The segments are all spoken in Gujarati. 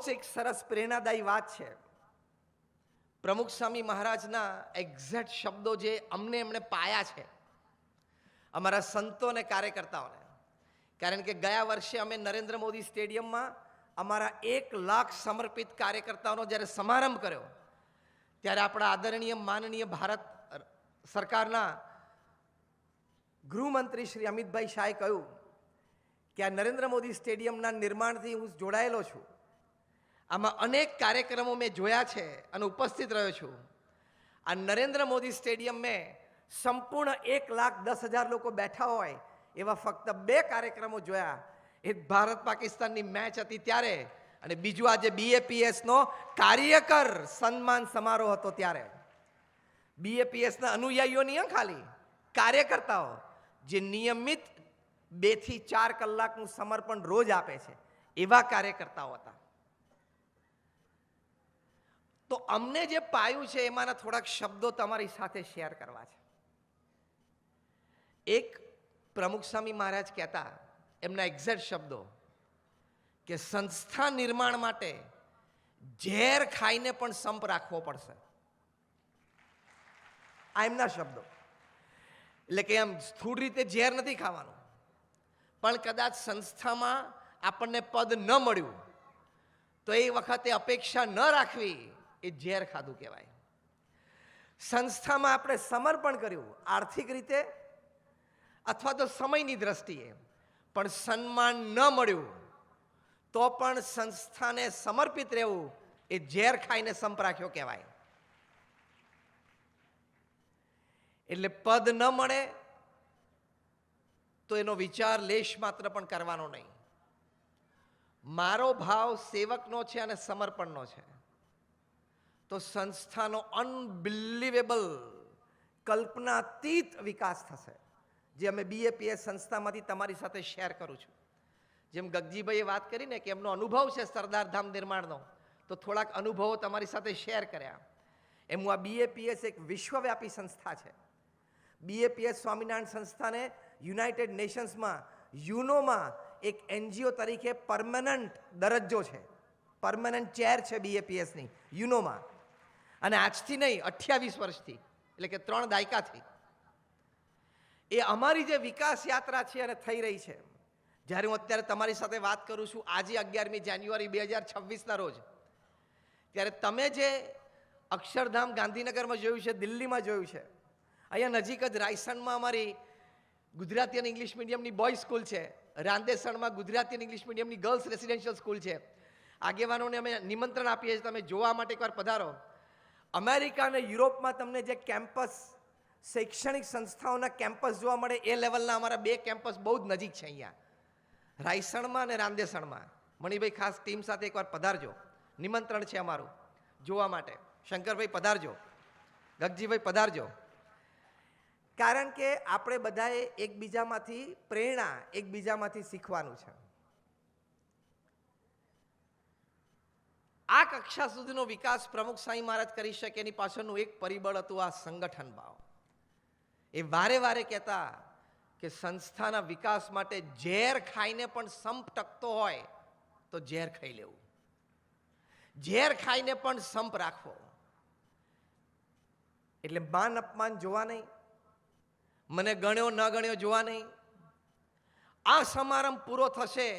જ એક સરસ પ્રેરણાદાયી વાત છે. પ્રમુખ સ્વામી મહારાજના એક્ઝેક્ટ શબ્દો જે એમણે પાયા છે અમારા સંતો અને કાર્યકર્તાઓને. કારણ કે ગયા વર્ષે અમે નરેન્દ્ર મોદી સ્ટેડિયમમાં અમારા 1 લાખ સમર્પિત કાર્યકર્તાઓનો જ્યારે સમારંભ કર્યો ત્યારે આપણા આદરણીય માનનીય ભારત સરકારના ગૃહમંત્રી શ્રી અમિતભાઈ શાહે કહ્યું કે આ નરેન્દ્ર મોદી સ્ટેડિયમના નિર્માણથી હું જોડાયેલો છું. આમાં અનેક કાર્યક્રમો મેં જોયા છે અને ઉપસ્થિત રહ્યો છું. આ નરેન્દ્ર મોદી સ્ટેડિયમ મેં સંપૂર્ણ 1,10,000 લોકો બેઠા હોય એવા ફક્ત 2 કાર્યક્રમો જોયા. એક ભારત પાકિસ્તાનની મેચ હતી ત્યારે, અને બીજું આજે BAPSનો કાર્યકર સન્માન સમારોહ હતો ત્યારે. BAPSના અનુયાયીઓ નહીં, ખાલી કાર્યકર્તાઓ જે નિયમિત 2 થી 4 કલાકનું સમર્પણ રોજ આપે છે એવા કાર્યકર્તાઓ હતા. તો અમને જે પાયું છે એમાંના થોડાક શબ્દો તમારી સાથે શેર કરવા છે. એક પ્રમુખ સ્વામી મહારાજ કહેતા, એમના એક્ઝેક્ટ શબ્દો, કે સંસ્થા નિર્માણ માટે ઝેર ખાઈને પણ સંપ રાખવો પડશે. આ એમના શબ્દો. એટલે કે એમ સ્થૂળ રીતે ઝેર નથી ખાવાનું, પણ કદાચ સંસ્થામાં આપણને પદ ન મળ્યું તો એ વખતે અપેક્ષા ન રાખવી એ ઝેર ખાધું કહેવાય. સંસ્થામાં આપણે સમર્પણ કર્યું આર્થિક રીતે અથવા તો સમયની દ્રષ્ટિએ, પણ સન્માન ન મળ્યું તો પણ સંસ્થાને સમર્પિત રહેવું એ ઝેર ખાઈને સંપ રાખ્યો કહેવાય. એટલે પદ ન મળે તો એનો વિચાર લેશ માત્ર પણ કરવાનો નહીં. મારો ભાવ સેવકનો છે અને સમર્પણનો છે તો સંસ્થાનો અનબિલીવેબલ કલ્પનાતીત વિકાસ થશે, જે અમે BAPS સંસ્થામાંથી તમારી સાથે શેર કરું છું. જેમ ગગજીભાઈએ વાત કરીને કે એમનો અનુભવ છે સરદારધામ નિર્માણનો, તો થોડાક અનુભવો તમારી સાથે શેર કર્યા. એમ હું આ BAPS એક વિશ્વવ્યાપી સંસ્થા છે. BAPS સ્વામિનારાયણ સંસ્થાને યુનાઇટેડ નેશન્સમાં યુનોમાં એક NGO તરીકે પરમનન્ટ દરજ્જો છે, પરમનન્ટ ચેર છે BAPSની યુનોમાં. અને આજથી નહીં, 28 વર્ષથી, એટલે કે 3 દાયકાથી એ અમારી જે વિકાસ યાત્રા છે અને થઈ રહી છે. જ્યારે હું અત્યારે તમારી સાથે વાત કરું છું આજે 11મી જાન્યુઆરી 2026ના રોજ, ત્યારે તમે જે અક્ષરધામ ગાંધીનગરમાં જોયું છે, દિલ્હીમાં જોયું છે, અહીંયા નજીક જ રાયસણમાં અમારી ગુજરાતી અને ઇંગ્લિશ મીડિયમની બોયઝ સ્કૂલ છે, રાંદેસણમાં ગુજરાતી અને ઇંગ્લિશ મીડિયમની ગર્લ્સ રેસિડેન્શિયલ સ્કૂલ છે. આગેવાનોને અમે નિમંત્રણ આપીએ છીએ, તમે જોવા માટે એકવાર પધારો. અમેરિકા અને યુરોપમાં તમને જે કેમ્પસ, શૈક્ષણિક સંસ્થાઓના કેમ્પસ જોવા મળે એ લેવલના અમારા 2 કેમ્પસ બહુ જ નજીક છે અહીંયા, રાયસણમાં અને રાંદેસણમાં. મણિભાઈ ખાસ ટીમ સાથે એકવાર પધારજો, નિમંત્રણ છે અમારું જોવા માટે. શંકરભાઈ પધારજો, ગગજીભાઈ પધારજો. કારણ કે આપણે બધાએ એકબીજામાંથી પ્રેરણા, એકબીજામાંથી શીખવાનું છે. આ કક્ષા સુધીનો વિકાસ પ્રમુખ સ્વામી મહારાજ કરી શકે એની પાછળનું એક પરિબળ હતું આ સંગઠન ભાવ. એ વારે વારે કહેતા કે સંસ્થાના વિકાસ માટે ઝેર ખાઈને પણ સંપ ટકતો હોય તો ઝેર ખાઈ લેવું, ઝેર ખાઈને પણ સંપ રાખવો. એટલે માન અપમાન જોવા નહીં, મને ગણ્યો ન ગણ્યો જોવા નહીં. આ સમારંભ પૂરો થશે,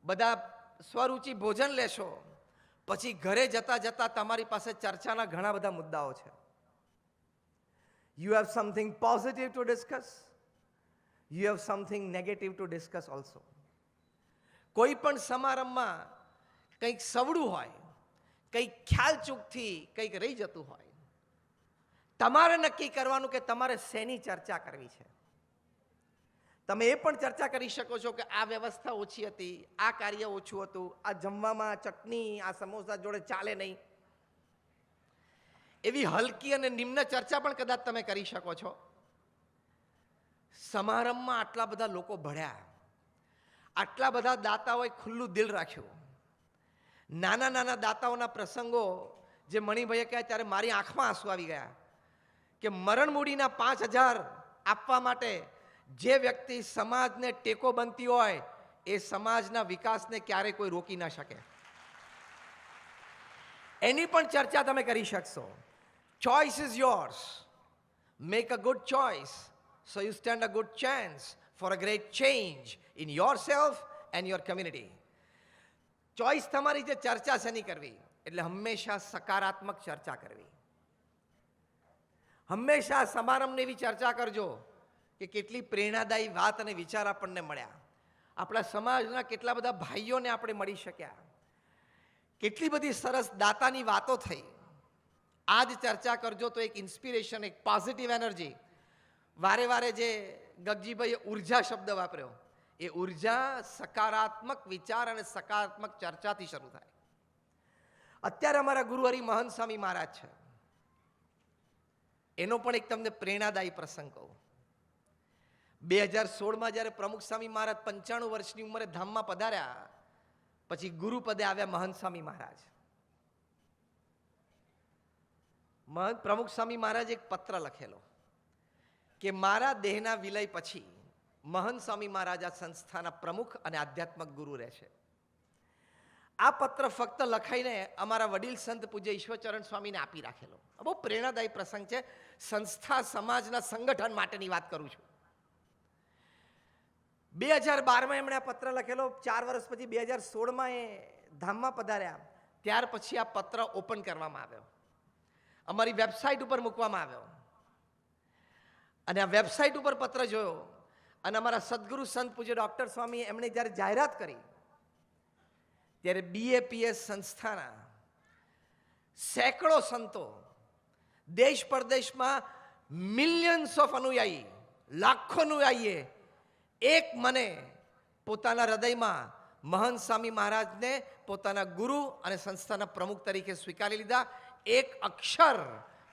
બધા સ્વરૂચિ ભોજન લેશો, પછી ઘરે જતા જતા તમારી પાસે ચર્ચાના ઘણા બધા મુદ્દાઓ છે. You have something positive to discuss. You have something negative to discuss also. કોઈ પણ સમારંભમાં કંઈક સવડું હોય, કંઈક ખ્યાલ ચૂકથી કંઈક રહી જતું હોય, તમારે નક્કી કરવાનું કે તમારે શેની ચર્ચા કરવી છે. તમે એ પણ ચર્ચા કરી શકો છો કે આ વ્યવસ્થા ઓછી હતી, આ કાર્ય ઓછું હતું, આ જમવામાં ચટણી, આ સમોસા જોડે ચાલે નહીં. એવી હલકી અને નિમ્ન ચર્ચા પણ કદાચ તમે કરી શકો છો. સમારંભમાં આટલા બધા લોકો ભળ્યા, આટલા બધા દાતાઓએ ખુલ્લું દિલ રાખ્યું. નાના નાના દાતાઓના પ્રસંગો જે મણિભાઈએ કહ્યા ત્યારે મારી આંખમાં આંસુ આવી ગયા કે મરણ મૂડીના 5,000 આપવા માટે જે વ્યક્તિ સમાજને ટેકો બનતી હોય એ સમાજના વિકાસને ક્યારેય કોઈ રોકી ના શકે. એની પણ ચર્ચા તમે કરી શકશો. Choice is yours. Make a good choice so you stand a good chance for a great change in your self and your community. Choice તમારી જે ચર્ચા છે એની કરવી એટલે હંમેશા સકારાત્મક ચર્ચા કરવી. હંમેશા સમારંભની એવી ચર્ચા કરજો કે કેટલી પ્રેરણાદાયી વાત અને વિચાર આપણને મળ્યા. આપણા સમાજના કેટલા બધા ભાઈઓને આપણે મળી શક્યા. કેટલી બધી સરસ દાતાની વાતો થઈ. આ જ ચર્ચા કરજો તો એક ઇન્સ્પિરેશન, એક પોઝિટિવ એનર્જી. વારે વારે જે ગગજીભાઈએ ઉર્જા શબ્દ વાપર્યો, એ ઉર્જા સકારાત્મક વિચાર અને સકારાત્મક ચર્ચાથી શરૂ થાય. અત્યારે અમારા ગુરુ હરિ મહંત સ્વામી મહારાજ છે. એનો પણ એક તમને પ્રેરણાદાયી પ્રસંગ કહું. 2016માં જ્યારે પ્રમુખ સ્વામી મહારાજ 95 વર્ષની ઉંમરે ધામમાં પધાર્યા, પછી ગુરુપદે આવ્યા મહંત સ્વામી મહારાજ. પ્રમુખ સ્વામી મહારાજ એક પત્ર લખેલો કે મારા દેહના વિલય પછી મહંત સ્વામી મહારાજ આ સંસ્થાના પ્રમુખ અને આધ્યાત્મક ગુરુ રહેશે. આ પત્ર ફક્ત લખાઈને અમારા વડીલ સંત પૂજ્ય ઈશ્વરચરણ સ્વામીને આપી રાખેલો. બહુ પ્રેરણાદાયી પ્રસંગ છે. સંસ્થા સમાજના સંગઠન માટેની વાત કરું છું. 2012માં એમણે આ પત્ર લખેલો. 4 વર્ષ પછી 2016માં એ ધામમાં પધાર્યા. ત્યાર પછી આ પત્ર ઓપન કરવામાં આવ્યો, અમારી વેબસાઇટ ઉપર મૂકવામાં આવ્યો. અને આ વેબસાઇટ ઉપર પત્ર જોયો અને અમારા સદગુરુ સંત પૂજ્ય ડૉક્ટર સ્વામી એમણે જ્યારે જાહેરાત કરી, ત્યારે BAPS સંસ્થાના સેંકડો સંતો, દેશ પરદેશમાં મિલિયન્સ ઓફ અનુયાયી, લાખો અનુયાયીએ એક મને પોતાના હૃદયમાં મહંત સ્વામી મહારાજને પોતાના ગુરુ અને સંસ્થાના પ્રમુખ તરીકે સ્વીકારી લીધા. એક અક્ષર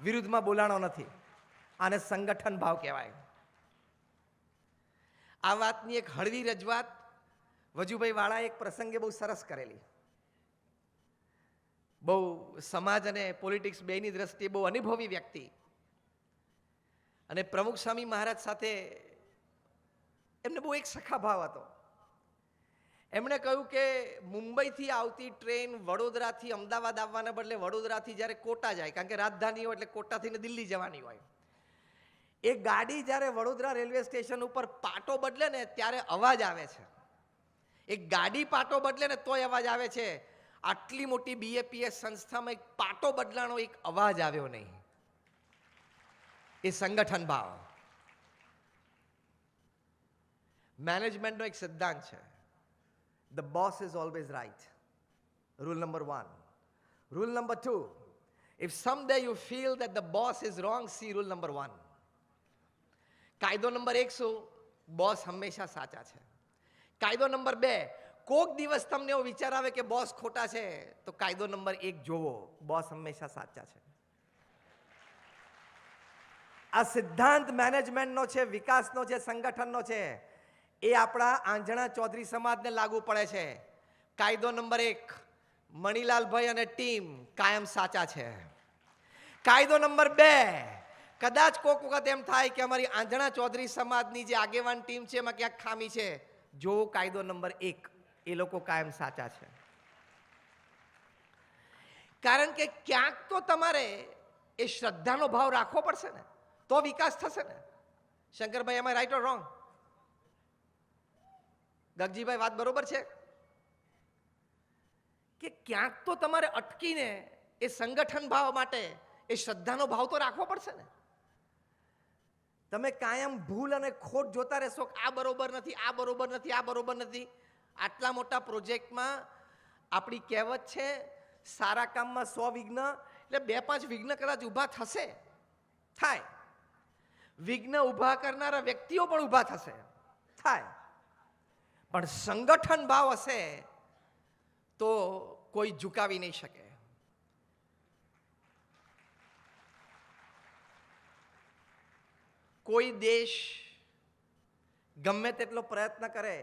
વિરુદ્ધમાં બોલાણો નથી. આને સંગઠન ભાવ કહેવાય. આ વાતની એક હળવી રજૂઆત વજુભાઈ વાળા એક પ્રસંગે બહુ સરસ કરેલી. બહુ સમાજ અને પોલિટિક્સ બેની દ્રષ્ટિએ બહુ અનુભવી વ્યક્તિ અને પ્રમુખ સ્વામી મહારાજ સાથે એમને બહુ એક સખા ભાવ હતો. એમણે કહ્યું કે મુંબઈથી આવતી ટ્રેન વડોદરાથી અમદાવાદ આવવાના બદલે વડોદરાથી જ્યારે કોટા જાય, કારણ કે રાજધાની હોય એટલે કોટાથી દિલ્હી જવાની હોય, એ ગાડી જ્યારે વડોદરા રેલવે સ્ટેશન ઉપર પાટો બદલે ને ત્યારે અવાજ આવે છે. એક ગાડી પાટો બદલે ને તોય અવાજ આવે છે. આટલી મોટી BAPS સંસ્થામાં એક પાટો બદલાનો એક અવાજ આવ્યો નહીં. એ સંગઠન ભાવ. મેનેજમેન્ટનો એક સિદ્ધાંત છે, the boss is always right. Rule number 1. Rule number 2, if someday you feel that the boss is wrong, see rule number 1. કાયદો નંબર 1 શું? બોસ હંમેશા સાચા છે. કાયદો નંબર 2, કોક દિવસ તમને એવો વિચાર આવે કે બોસ ખોટા છે, તો કાયદો નંબર 1 જોવો, બોસ હંમેશા સાચા છે. આ સિદ્ધાંત મેનેજમેન્ટનો છે, વિકાસનો છે, સંગઠનનો છે. એ આપણા આંજણા ચૌધરી સમાજને લાગુ પડે છે. કાયદો નંબર 1, મણીલાલભાઈ અને ટીમ કાયમ સાચા છે. કાયદો નંબર 2, કદાચ કોક વખત એમ થાય કે અમારી આંજણા ચૌધરી સમાજની જે આગેવાન ટીમ છે એમાં ક્યાંક ખામી છે, જો કાયદો નંબર 1, એ લોકો કાયમ સાચા છે. કારણ કે ક્યાંક તો તમારે એ શ્રદ્ધાનો ભાવ રાખવો પડશે ને, તો વિકાસ થશે ને. શંકરભાઈ, એમ રાઈટ ઓર રોંગ? ગગજીભાઈ, વાત બરોબર છે કે ક્યાંક તો તમારે અટકીને એ સંગઠન ભાવ માટે એ શ્રદ્ધાનો ભાવ તો રાખવો પડશે ને. તમે કાયમ ભૂલ અને ખોટ જોતા રહેશો, આ બરોબર નથી, આ બરોબર નથી, આ બરોબર નથી. આટલા મોટા પ્રોજેક્ટમાં આપણી કહેવત છે, સારા કામમાં 100 વિઘ્ન, એટલે 2-5 વિઘ્ન કદાચ ઊભા થશે, થાય. વિઘ્ન ઊભા કરનારા વ્યક્તિઓ પણ ઊભા થશે, થાય. પણ સંગઠન ભાવ હશે તો કોઈ ઝુકાવી નહીં શકે. કોઈ દેશ ગમે તેટલો પ્રયત્ન કરે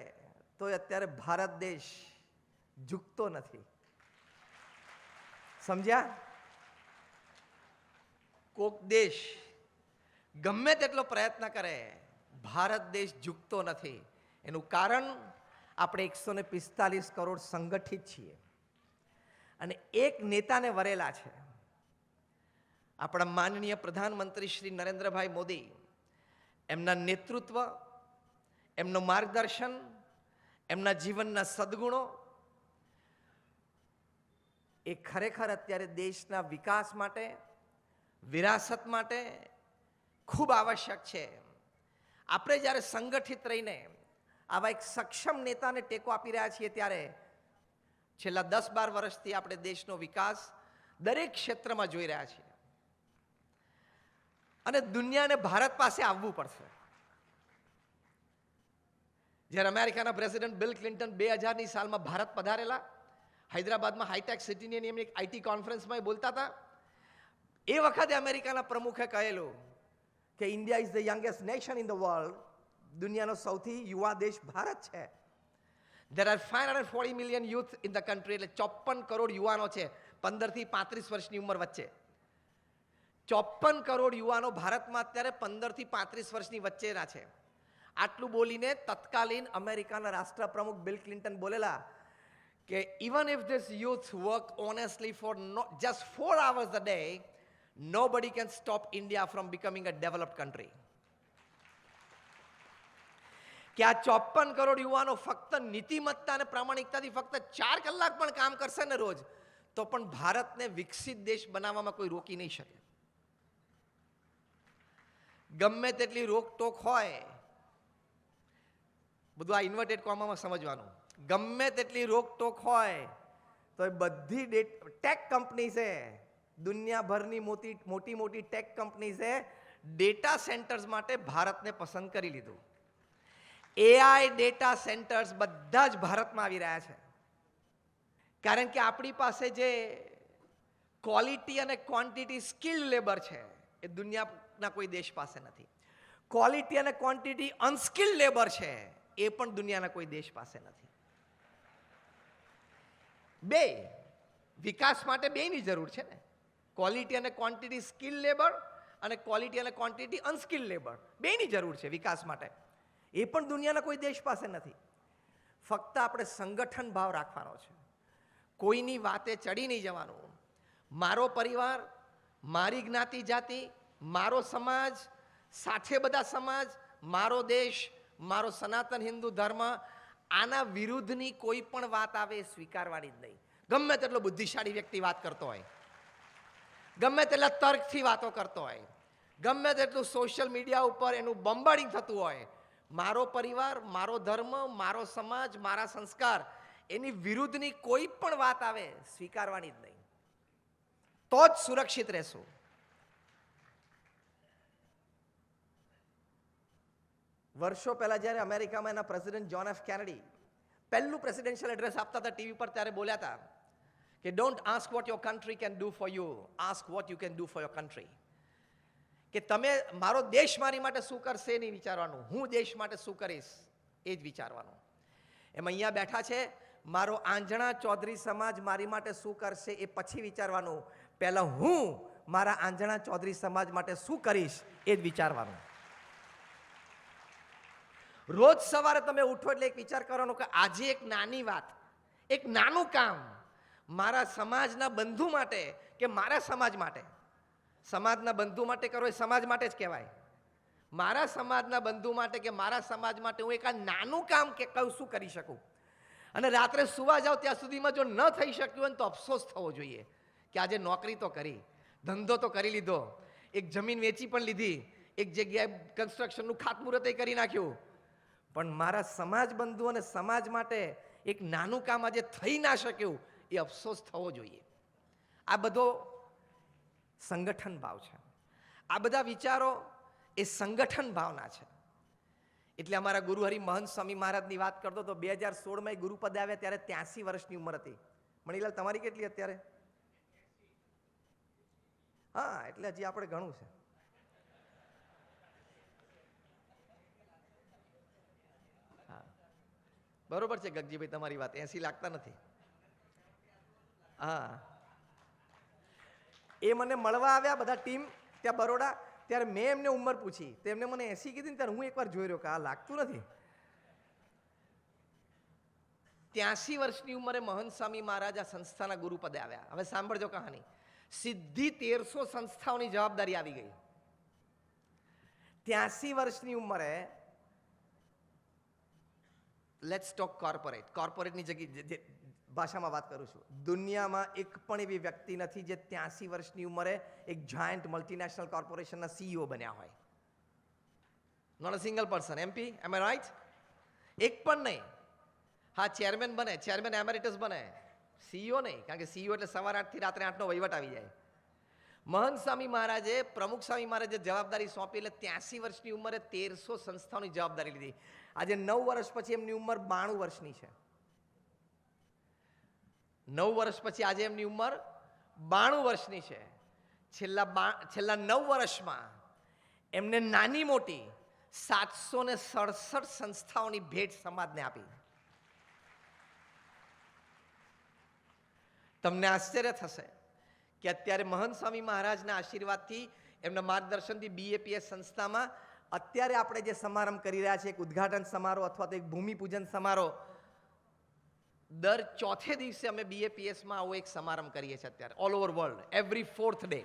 તો અત્યારે ભારત દેશ ઝૂકતો નથી. સમજ્યા? કોક દેશ ગમે તેટલો પ્રયત્ન કરે, ભારત દેશ ઝૂકતો નથી. એનું કારણ આપણે 145 કરોડ સંગઠિત છીએ. અને એક નેતાને વરેલા છે, આપણા માનનીય પ્રધાનમંત્રી શ્રી નરેન્દ્રભાઈ મોદી. એમના નેતૃત્વ, એમનું માર્ગદર્શન, એમના જીવનના સદ્ગુણો એ ખરેખર અત્યારે દેશના વિકાસ માટે, વિરાસત માટે ખૂબ આવશ્યક છે. આપણે જ્યારે સંગઠિત રહીને આવા એક સક્ષમ નેતાને ટેકો આપી રહ્યા છીએ, ત્યારે છેલ્લા 10-12 વર્ષથી આપણે દેશનો વિકાસ દરેક ક્ષેત્રમાં જોઈ રહ્યા છીએ. અને દુનિયાને ભારત પાસે આવવું પડશે. જ્યારે અમેરિકાના પ્રેસિડેન્ટ બિલ ક્લિન્ટન 2000ની સાલમાં ભારત પધારેલા, હૈદરાબાદમાં હાઈટેક સિટીની એમની એક આઈટી કોન્ફરન્સમાં એ બોલતા હતા. એ વખતે અમેરિકાના પ્રમુખે કહેલું કે India is the youngest nation in the world. દુનિયાનો સૌથી યુવા દેશ ભારત છે. There are 540 million youth in the country. એટલે 54 કરોડ યુવાનો છે 15 થી 35 વર્ષની ઉંમર વચ્ચે. 54 કરોડ યુવાનો ભારતમાં અત્યારે 15 થી 35 વર્ષની વચ્ચેના છે. આટલું બોલીને તત્કાલીન અમેરિકાના રાષ્ટ્રપ્રમુખ બિલ ક્લિન્ટન બોલેલા કે even if this youth work honestly for just 4 hours a day, nobody can stop India from becoming a developed country. કે આ 54 કરોડ યુવાનો ફક્ત નીતિમત્તા અને પ્રામાણિકતાથી ફક્ત 4 કલાક પણ કામ કરશે ને રોજ, તો પણ ભારતને વિકસિત દેશ બનાવવામાં કોઈ રોકી નહીં શકે. ગમે તેટલી રોકટોક હોય, બધું આ ઇન્વર્ટેડ કોમામાં સમજવાનું, ગમે તેટલી રોકટોક હોય તો એ બધી ટેક કંપનીઝે, દુનિયાભરની મોટી મોટી ટેક કંપનીઝે ડેટા સેન્ટર્સ માટે ભારતને પસંદ કરી લીધું. એઆઈ ડેટા સેન્ટર્સ બધા જ ભારતમાં આવી રહ્યા છે. કારણ કે આપણી પાસે જે ક્વોલિટી અને ક્વોન્ટિટી સ્કિલ્ડ લેબર છે એ દુનિયાના કોઈ દેશ પાસે નથી. ક્વોલિટી અને ક્વોન્ટિટી અનસ્કિલ્ડ લેબર છે એ પણ દુનિયાના કોઈ દેશ પાસે નથી. બે વિકાસ માટે બેની જરૂર છે ને. ક્વોલિટી અને ક્વોન્ટિટી સ્કિલ્ડ લેબર અને ક્વોલિટી અને ક્વોન્ટિટી અનસ્કિલ્ડ લેબર બેની જરૂર છે વિકાસ માટે. એ પણ દુનિયાના કોઈ દેશ પાસે નથી. ફક્ત આપણે સંગઠન ભાવ રાખવાનો છે. કોઈની વાતે ચડી નહીં જવાનું. મારો પરિવાર, મારી જ્ઞાતિ જાતિ, મારો સમાજ, સાથે બધા સમાજ, મારો દેશ, મારો સનાતન હિન્દુ ધર્મ, આના વિરુદ્ધની કોઈ પણ વાત આવે એ સ્વીકારવાની જ નહીં. ગમે તેટલો બુદ્ધિશાળી વ્યક્તિ વાત કરતો હોય, ગમે તેટલા તર્કથી વાતો કરતો હોય, ગમે તેટલું સોશિયલ મીડિયા ઉપર એનું બોમ્બાર્ડિંગ થતું હોય, મારો પરિવાર, મારો ધર્મ, મારો સમાજ, મારા સંસ્કાર, એની વિરુદ્ધની કોઈ પણ વાત આવે સ્વીકારવાની જ નહીં. તો જ સુરક્ષિત રહેશું. વર્ષો પહેલા જ્યારે અમેરિકામાં એના પ્રેસિડેન્ટ જોન એફ કેનેડી પહેલું પ્રેસિડેન્શિયલ એડ્રેસ આપતા હતા ટીવી પર, ત્યારે બોલ્યા હતા કે don't ask vote your country can do for you, ask what you can do for your country. કે તમે મારો દેશ મારી માટે શું કરશે એ નહીં વિચારવાનું, હું દેશ માટે શું કરીશ એ જ વિચારવાનું. એમ અહીંયા બેઠા છે, મારો આંજણા ચૌધરી સમાજ મારી માટે શું કરશે એ પછી વિચારવાનું. પહેલા હું મારા આંજણા ચૌધરી સમાજ માટે શું કરીશ એ જ વિચારવાનું. રોજ સવારે તમે ઉઠો એટલે એક વિચાર કરવાનો કે આજે એક નાની વાત, એક નાનું કામ મારા સમાજના બંધુ માટે કે મારા સમાજ માટે, સમાજના બંધુ માટે કરો એ સમાજ માટે જ કહેવાય. મારા સમાજના બંધુ માટે કે મારા સમાજ માટે હું એક આ નાનું કામ કે કહું શું કરી શકું. અને રાત્રે સુવા જાઓ ત્યાં સુધીમાં જો ન થઈ શક્યું હોય તો અફસોસ થવો જોઈએ કે આજે નોકરી તો કરી, ધંધો તો કરી લીધો, એક જમીન વેચી પણ લીધી, એક જગ્યાએ કન્સ્ટ્રક્શનનું ખાતમુહૂર્ત કરી નાખ્યું, પણ મારા સમાજ બંધુ અને સમાજ માટે એક નાનું કામ આજે થઈ ના શક્યું એ અફસોસ થવો જોઈએ. આ બધો સંગઠન ભાવ છે. આ બધા વિચારો એ સંગઠન ભાવના છે. એટલે અમારા ગુરુહરિ મહંત સ્વામી મહારાજની વાત કરતો તો 2016માં ગુરુપદ આવ્યા ત્યારે 83 વર્ષની ઉંમર હતી. મણીલાલ તમારી કેટલી અત્યારે? હા, એટલે હજી આપણે ઘણું છે. બરોબર છે ગગજીભાઈ તમારી વાત, 80 લાગતા નથી. હા, એ મને મળવા આવ્યા બધા ટીમ ત્યાં બરોડા, ત્યારે મેં એમને ઉંમર પૂછી, તેમને મને 80 કીધી ને ત્યારે હું એકવાર જોઈ રહ્યો કે આ લાગતું નથી. 83 વર્ષની ઉંમરે મહંત સ્વામી મહારાજ આ સંસ્થાના ગુરુ પદે આવ્યા. હવે સાંભળજો કહાની. સીધી 1300 સંસ્થાઓની જવાબદારી આવી ગઈ. 83 વર્ષની ઉંમરે લેટ્સ ટોક કોર્પોરેટ. કોર્પોરેટની જગ્યાએ ભાષામાં વાત કરું છું. દુનિયામાં એક પણ એવી વ્યક્તિ નથી જે 83 વર્ષની ઉંમરે એક જાયન્ટ મલ્ટીનેશનલ કોર્પોરેશનના સીઈઓ બન્યા હોય. Not a single person. MP, am I right? એક પણ નહીં. હા, ચેરમેન બને, ચેરમેન એમેરિટસ બને, સીઈઓ નહીં, કારણ કે સીઈઓ એટલે સવાર 8 થી રાત્રે 8નો વહીવટ આવી જાય. મહંત સ્વામી મહારાજે, પ્રમુખ સ્વામી મહારાજે જવાબદારી સોંપી એટલે 83 વર્ષની ઉંમરે 1300 સંસ્થાઓની જવાબદારી લીધી. આજે 9 વર્ષ પછી એમની ઉંમર 92 વર્ષની છે. 9 વર્ષ પછી આજે એમની ઉંમર 92 વર્ષની છે. છેલ્લા 9 વર્ષમાં એમને નાની મોટી 767 સંસ્થાઓની ભેટ સમાજને આપી. તમને આશ્ચર્ય થશે કે અત્યારે મહંત સ્વામી મહારાજના આશીર્વાદથી, એમના માર્ગદર્શનથી BAPS સંસ્થામાં અત્યારે આપણે જે સમારંભ કરી રહ્યા છીએ, એક ઉદ્ઘાટન સમારોહ અથવા તો એક ભૂમિપૂજન સમારોહ, દર ચોથે દિવસે અમે BAPSમાં આવો એક સમારંભ કરીએ છીએ અત્યારે all over world, every 4th day.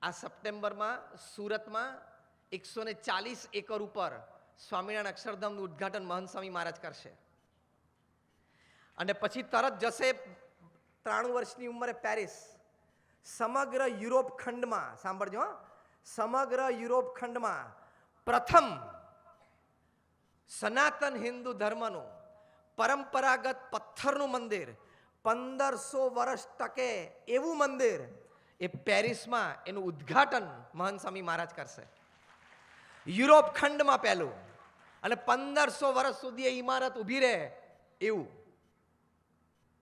આ સપ્ટેમ્બરમાં સુરતમાં 140 એકર ઉપર સ્વામિનારાયણ અક્ષરધામનું ઉદ્ઘાટન મહંત સ્વામી મહારાજ કરશે. અને પછી તરત જશે 93 વર્ષની ઉંમરે પેરિસ. સમગ્ર યુરોપ ખંડમાં, સાંભળજો, સમગ્ર યુરોપ ખંડમાં પ્રથમ સનાતન હિન્દુ ધર્મનું પરંપરાગત પથ્થરનું મંદિર, 1500 વર્ષ ટકે એવું મંદિર, એ પેરિસમાં એનું ઉદ્ઘાટન મહંત સ્વામી મહારાજ કરશે. યુરોપ ખંડમાં પહેલું, અને 1500 વર્ષ સુધી એ ઇમારત ઊભી રહે એવું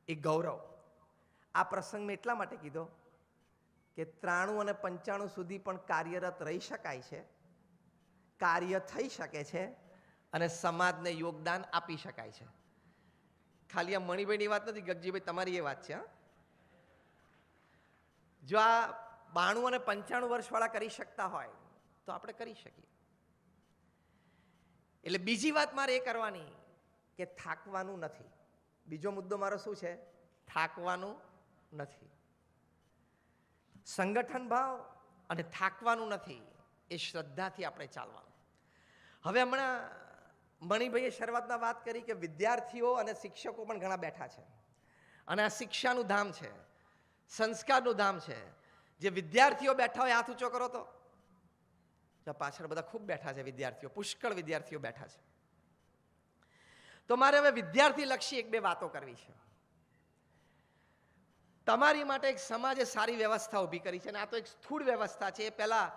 એક ગૌરવ. આ પ્રસંગ મેં એટલા માટે કીધો કે 93 અને 95 સુધી પણ કાર્યરત રહી શકાય છે, કાર્ય થઈ શકે છે અને સમાજને યોગદાન આપી શકાય છે. ખાલી આ મણિભાઈની વાત નથી, ગગજીભાઈ તમારી એ વાત છે. જો આ 92 અને 95 વર્ષવાળા કરી શકતા હોય તો આપણે કરી શકીએ. એટલે બીજી વાત મારે એ કરવાની કે થાકવાનું નથી. બીજો મુદ્દો મારો શું છે? થાકવાનું નથી. સંગઠન ભાવ અને થાકવાનું નથી, એ શ્રદ્ધાથી આપણે ચાલવાનું. હવે હમણાં મણિભાઈએ શરૂઆતમાં વાત કરી કે વિદ્યાર્થીઓ અને શિક્ષકો પણ ઘણા બેઠા છે, અને આ શિક્ષાનું ધામ છે, સંસ્કારનું ધામ છે. જે વિદ્યાર્થીઓ બેઠા હોય હાથ ઊંચો કરો તો. પાછળ બધા ખૂબ બેઠા છે વિદ્યાર્થીઓ, પુષ્કળ વિદ્યાર્થીઓ બેઠા છે. તો મારે હવે વિદ્યાર્થી લક્ષી 1-2 વાતો કરવી છે. તમારી માટે એક સમાજે સારી વ્યવસ્થા ઊભી કરી છે, અને આ તો એક સ્થૂળ વ્યવસ્થા છે. એ પહેલા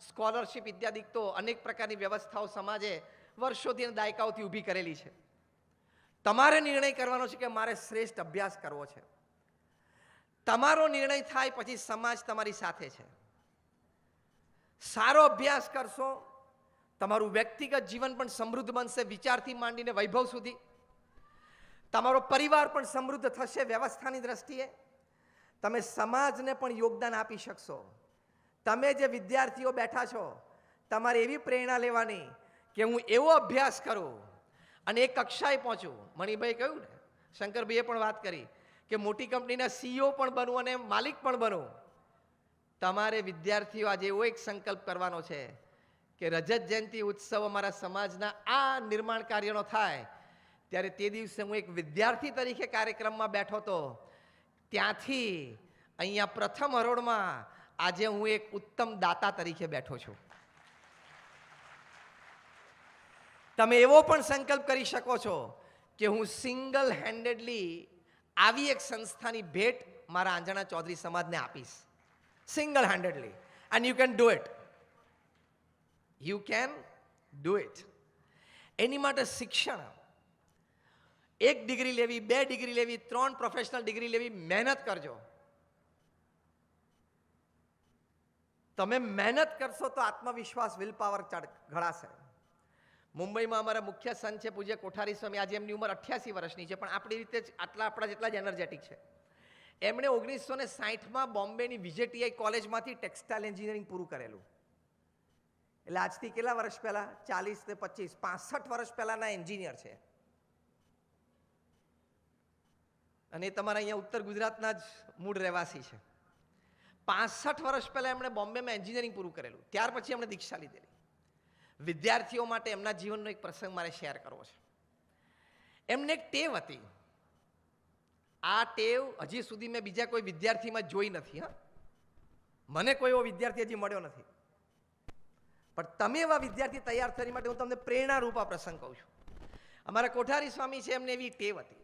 સ્કોલરશિપ ઇત્યાદિ તો અનેક પ્રકારની વ્યવસ્થાઓ સમાજે વર્ષોથી અને દાયકાઓથી ઊભી કરેલી છે. તમારે નિર્ણય કરવાનો છે કે મારે શ્રેષ્ઠ અભ્યાસ કરવો છે. તમારો નિર્ણય થાય પછી સમાજ તમારી સાથે છે. સારો અભ્યાસ કરશો, તમારું વ્યક્તિગત જીવન પણ સમૃદ્ધ બનશે, વિચારથી માંડીને વૈભવ સુધી. તમારો પરિવાર પણ સમૃદ્ધ થશે વ્યવસ્થાની દ્રષ્ટિએ. તમે સમાજને પણ યોગદાન આપી શકશો. તમે જે વિદ્યાર્થીઓ બેઠા છો, તમારે એવી પ્રેરણા લેવાની કે હું એવો અભ્યાસ કરું અને એ કક્ષાએ પહોંચું. મણિભાઈ કહ્યું ને, શંકરભાઈએ પણ વાત કરી કે મોટી કંપનીના CEO પણ બનવું અને માલિક પણ બનવું. તમારે વિદ્યાર્થીઓ આજે એવો એક સંકલ્પ કરવાનો છે કે રજત જયંતિ ઉત્સવ અમારા સમાજના આ નિર્માણ કાર્યનો થાય ત્યારે તે દિવસે હું એક વિદ્યાર્થી તરીકે કાર્યક્રમમાં બેઠો હતો, ત્યાંથી અહીંયા પ્રથમ હરોળમાં આજે હું એક ઉત્તમ દાતા તરીકે બેઠો છું. તમે એવો પણ સંકલ્પ કરી શકો છો કે હું સિંગલ હેન્ડેડલી આવી એક સંસ્થાની ભેટ મારા આંજણા ચૌધરી સમાજને આપીશ. Single handedly, and you can do it. You can do it. એની માટે શિક્ષણ, 1 ડિગ્રી લેવી, 2 ડિગ્રી લેવી, 3 પ્રોફેશનલ ડિગ્રી લેવી, મહેનત કરજો. તમે મહેનત કરશો તો આત્મવિશ્વાસ, વિલ પાવર ઘડાશે. મુંબઈમાં અમારા મુખ્ય સંત છે પૂજ્ય કોઠારી સ્વામી. આજે એમની ઉંમર 88 વર્ષની છે, પણ આપણી રીતે જ આપણા જેટલા જ એનર્જેટિક છે. એમણે 1960માં બોમ્બેની VJTI કોલેજમાંથી ટેક્સટાઇલ એન્જિનિયરિંગ પૂરું કરેલું. એટલે આજથી કેટલા વર્ષ પહેલાં? 40 ને 25, 65 વર્ષ પહેલાંના એન્જિનિયર છે. અને એ તમારા અહીંયા ઉત્તર ગુજરાતના જ મૂળ રહેવાસી છે. 65 વર્ષ પહેલાં એમણે બોમ્બેમાં એન્જિનિયરિંગ પૂરું કરેલું. ત્યાર પછી એમણે દીક્ષા લીધેલી. વિદ્યાર્થીઓ માટે એમના જીવનનો એક પ્રસંગ મારે શેર કરવો છે. એમને એક ટેવ હતી. આ ટેવ હજી સુધી મેં બીજા કોઈ વિદ્યાર્થીમાં જોઈ નથી. હા, મને કોઈ એવો વિદ્યાર્થી હજી મળ્યો નથી. પણ તમે એવા વિદ્યાર્થી તૈયાર થવા માટે હું તમને પ્રેરણારૂપ આ પ્રસંગ કહું છું. અમારા કોઠારી સ્વામી છે, એમને એવી ટેવ હતી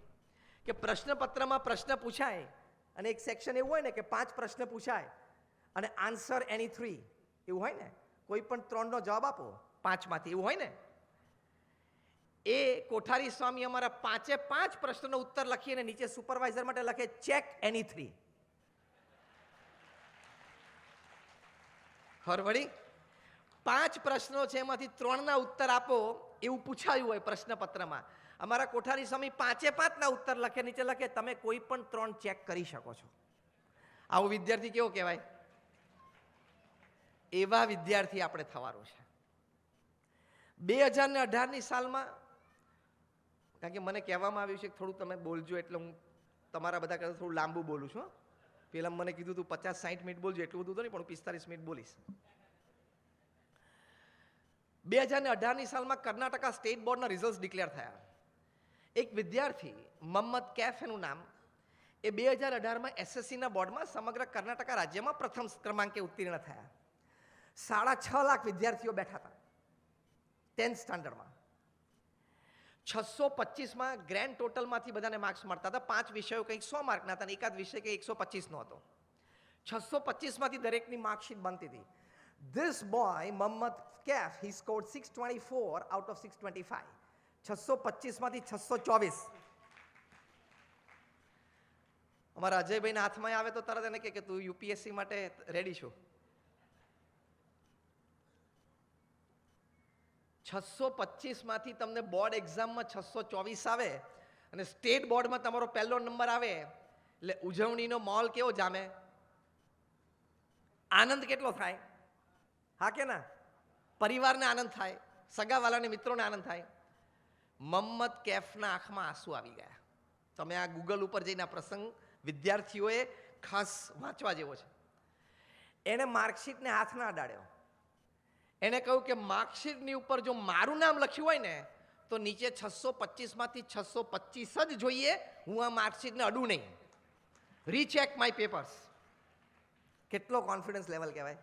કે પ્રશ્નપત્રમાં પ્રશ્ન પૂછાય અને એક સેક્શન એવું હોય ને કે 5 પ્રશ્ન પૂછાય અને આન્સર એની 3 એવું હોય ને, કોઈ પણ 3નો જવાબ આપો 5માંથી, એવું હોય ને. એ કોઠારી સ્વામી અમારા 5 પ્રશ્નનો ઉત્તર લખી અને નીચે સુપરવાઇઝર માટે લખે ચેક એની 3. વળી 5 પ્રશ્નો છે, એમાંથી 3ના ઉત્તર આપો એવું પૂછાયું હોય પ્રશ્નપત્રમાં. અમારા કોઠારી સ્વામી 5ના ઉત્તર લખે, નીચે લખે તમે કોઈ પણ 3 ચેક કરી શકો છો. આવો વિદ્યાર્થી કેવો કહેવાય? એવા વિદ્યાર્થી આપણે થવાનું છે. 2018ની સાલમાં, કારણ કે મને કહેવામાં આવ્યું છે કે થોડું તમે બોલજો, એટલે હું તમારા બધા કરતાં થોડું લાંબુ બોલું છું. પેલા મને કીધું તું 50-60 મિનિટ બોલજો, એટલું બધું તો નહીં, પણ હું 45 મિનિટ બોલીશ. 2018ની સાલમાં કર્ણાટકા સ્ટેટ બોર્ડના રિઝલ્ટ ડિક્લેર થયા. એક વિદ્યાર્થી મોહમ્મદ કૈફ એનું નામ, એ 2018માં એસએસસીના બોર્ડમાં સમગ્ર કર્ણાટકા રાજ્યમાં પ્રથમ ક્રમાંકે ઉત્તીર્ણ થયા. 6.5 લાખ વિદ્યાર્થીઓ બેઠા હતા 10th સ્ટાન્ડર્ડમાં. 625માં ગ્રેન્ડ ટોટલમાંથી બધાને માર્ક્સ મળતા હતા. 5 વિષયો કંઈક 100 માર્કના હતા અને એકાદ વિષય કંઈક 125નો હતો. 625માંથી દરેકની માર્કશીટ બનતી હતી. This boy, Mohammad Kaif, he scored 624 out of 625. 625માંથી 624. અમારા અજયભાઈના હાથમાં આવે તો તરત એને કે તું યુપીએસસી માટે રેડી છો. 625માંથી તમને બોર્ડ એક્ઝામમાં 624 આવે અને સ્ટેટ બોર્ડમાં તમારો પહેલો નંબર આવે એટલે ઉજવણીનો માહોલ કેવો જામે? આનંદ કેટલો થાય? હા કે ના? પરિવારને આનંદ થાય, સગાવાલાને મિત્રોને આનંદ થાય. મોહમ્મદ કૈફના આંખમાં આંસુ આવી ગયા. તમે આ ગૂગલ ઉપર જઈને આ પ્રસંગ વિદ્યાર્થીઓએ ખાસ વાંચવા જેવો છે. એને માર્કશીટને હાથ ના અડાડ્યો. એને કહ્યું કે માર્કશીટની ઉપર જો મારું નામ લખ્યું હોય ને તો નીચે 625માંથી 625 જ જોઈએ, હું આ માર્કશીટને અડું નહીં. Recheck my papers. કેટલો કોન્ફિડન્સ લેવલ કહેવાય.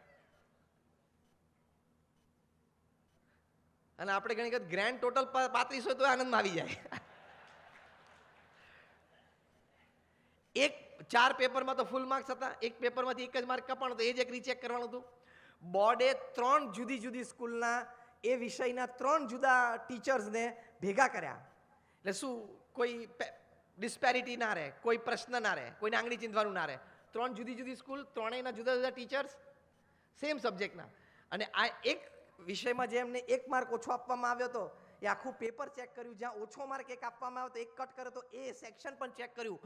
અને આપણે ઘણી વખત ગ્રેન્ડ ટોટલ 35 હોય તો આનંદમાં આવી જાય. એક 4 પેપરમાં તો ફૂલ માર્ક્સ હતા, એક પેપરમાંથી 1 જ માર્ક કપાણો, તો એ જ એક રીચેક કરવાનું હતું. બોર્ડે 3 જુદી જુદી સ્કૂલના એ વિષયના 3 જુદા ટીચર્સને ભેગા કર્યા. એટલે શું કોઈ ડિસ્પેરિટી ના રહે, કોઈ પ્રશ્ન ના રહે, કોઈને આંગળી ચીંધવાનું ના રહે. 3 જુદી જુદી સ્કૂલ, ત્રણેયના જુદા જુદા ટીચર્સ, સેમ સબ્જેક્ટના. અને આ એક વિષયમાં જે એમને 1 માર્ક ઓછો આપવામાં આવ્યો હતો એ આખું પેપર ચેક કર્યું. જ્યાં ઓછો માર્ક એક આપવામાં આવ્યો તો એક કટ કર્યો તો એ સેક્શન પણ ચેક કર્યું.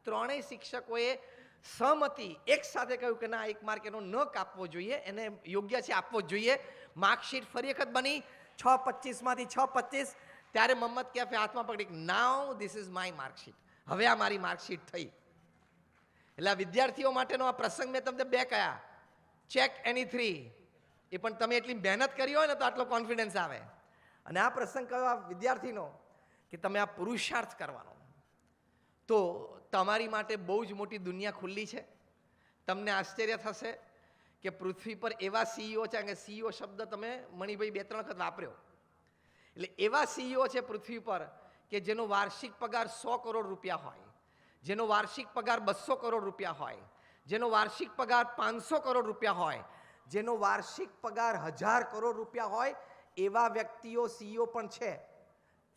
ત્રણેય શિક્ષકોએ સહમતિ એક સાથે કહ્યું કે ના, 1 માર્ક એનો ન કાપવો જોઈએ, એને યોગ્ય છે આપવો જ જોઈએ. માર્કશીટ ફરી વખત બની 625માંથી 625. ત્યારે મોહમ્મદ કૈફે હાથમાં પકડી, નાઉ ધીસ ઇઝ માય માર્કશીટ, હવે આ મારી માર્કશીટ થઈ. એટલે આ વિદ્યાર્થીઓ માટેનો આ પ્રસંગ મેં તમને 2 કયા, ચેક એની 3. એ પણ તમે એટલી મહેનત કરી હોય ને તો આટલો કોન્ફિડન્સ આવે. અને આ પ્રસંગ કયો આ વિદ્યાર્થીનો કે તમે આ પુરુષાર્થ કરવાનો, તો તમારી માટે બહુ જ મોટી દુનિયા ખુલ્લી છે. તમને આશ્ચર્ય થશે કે પૃથ્વી પર એવા સીઈઓ છે, કે સીઈઓ શબ્દ તમે મણિભાઈ 2-3 વખત વાપર્યો. એટલે એવા સીઈઓ છે પૃથ્વી પર કે જેનો વાર્ષિક પગાર 100 કરોડ રૂપિયા હોય, જેનો વાર્ષિક પગાર 200 કરોડ રૂપિયા હોય, જેનો વાર્ષિક પગાર 500 કરોડ રૂપિયા હોય, જેનો વાર્ષિક પગાર 1000 કરોડ રૂપિયા હોય, એવા વ્યક્તિઓ સીઈઓ પણ છે.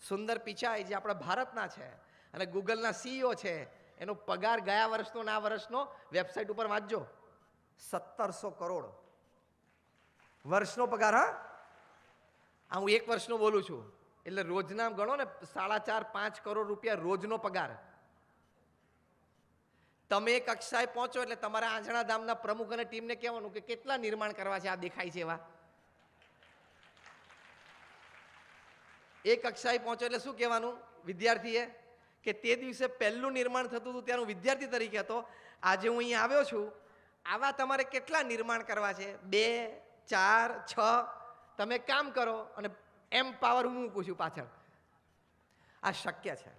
સુંદર પિચાઈ જે આપણા ભારતના છે અને ગૂગલના સીઈઓ છે, એનો પગાર ગયા વર્ષનો અને આ વર્ષનો વેબસાઇટ ઉપર વાંચજો, 1700 કરોડ વર્ષનો પગાર. હા, હું 1 વર્ષનો બોલું છું, એટલે રોજના ગણો ને 4.5-5 કરોડ રૂપિયા રોજનો પગાર. તમે કક્ષાએ પહોંચો એટલે તમારા આંજણા ધામના પ્રમુખ અને ટીમને કહેવાનું કે કેટલા નિર્માણ કરવા છે, આ દેખાય છે એવા. એ કક્ષાએ પહોંચ્યો એટલે શું કહેવાનું વિદ્યાર્થીએ કે તે દિવસે પહેલું નિર્માણ થતું હતું ત્યાંનું વિદ્યાર્થી તરીકે હતો. આજે હું અહીંયા આવ્યો છું, આવા તમારે કેટલા નિર્માણ કરવા છે? 2, 4, 6. તમે કામ કરો અને એમ પાવર હું મૂકું છું પાછળ. આ શક્ય છે.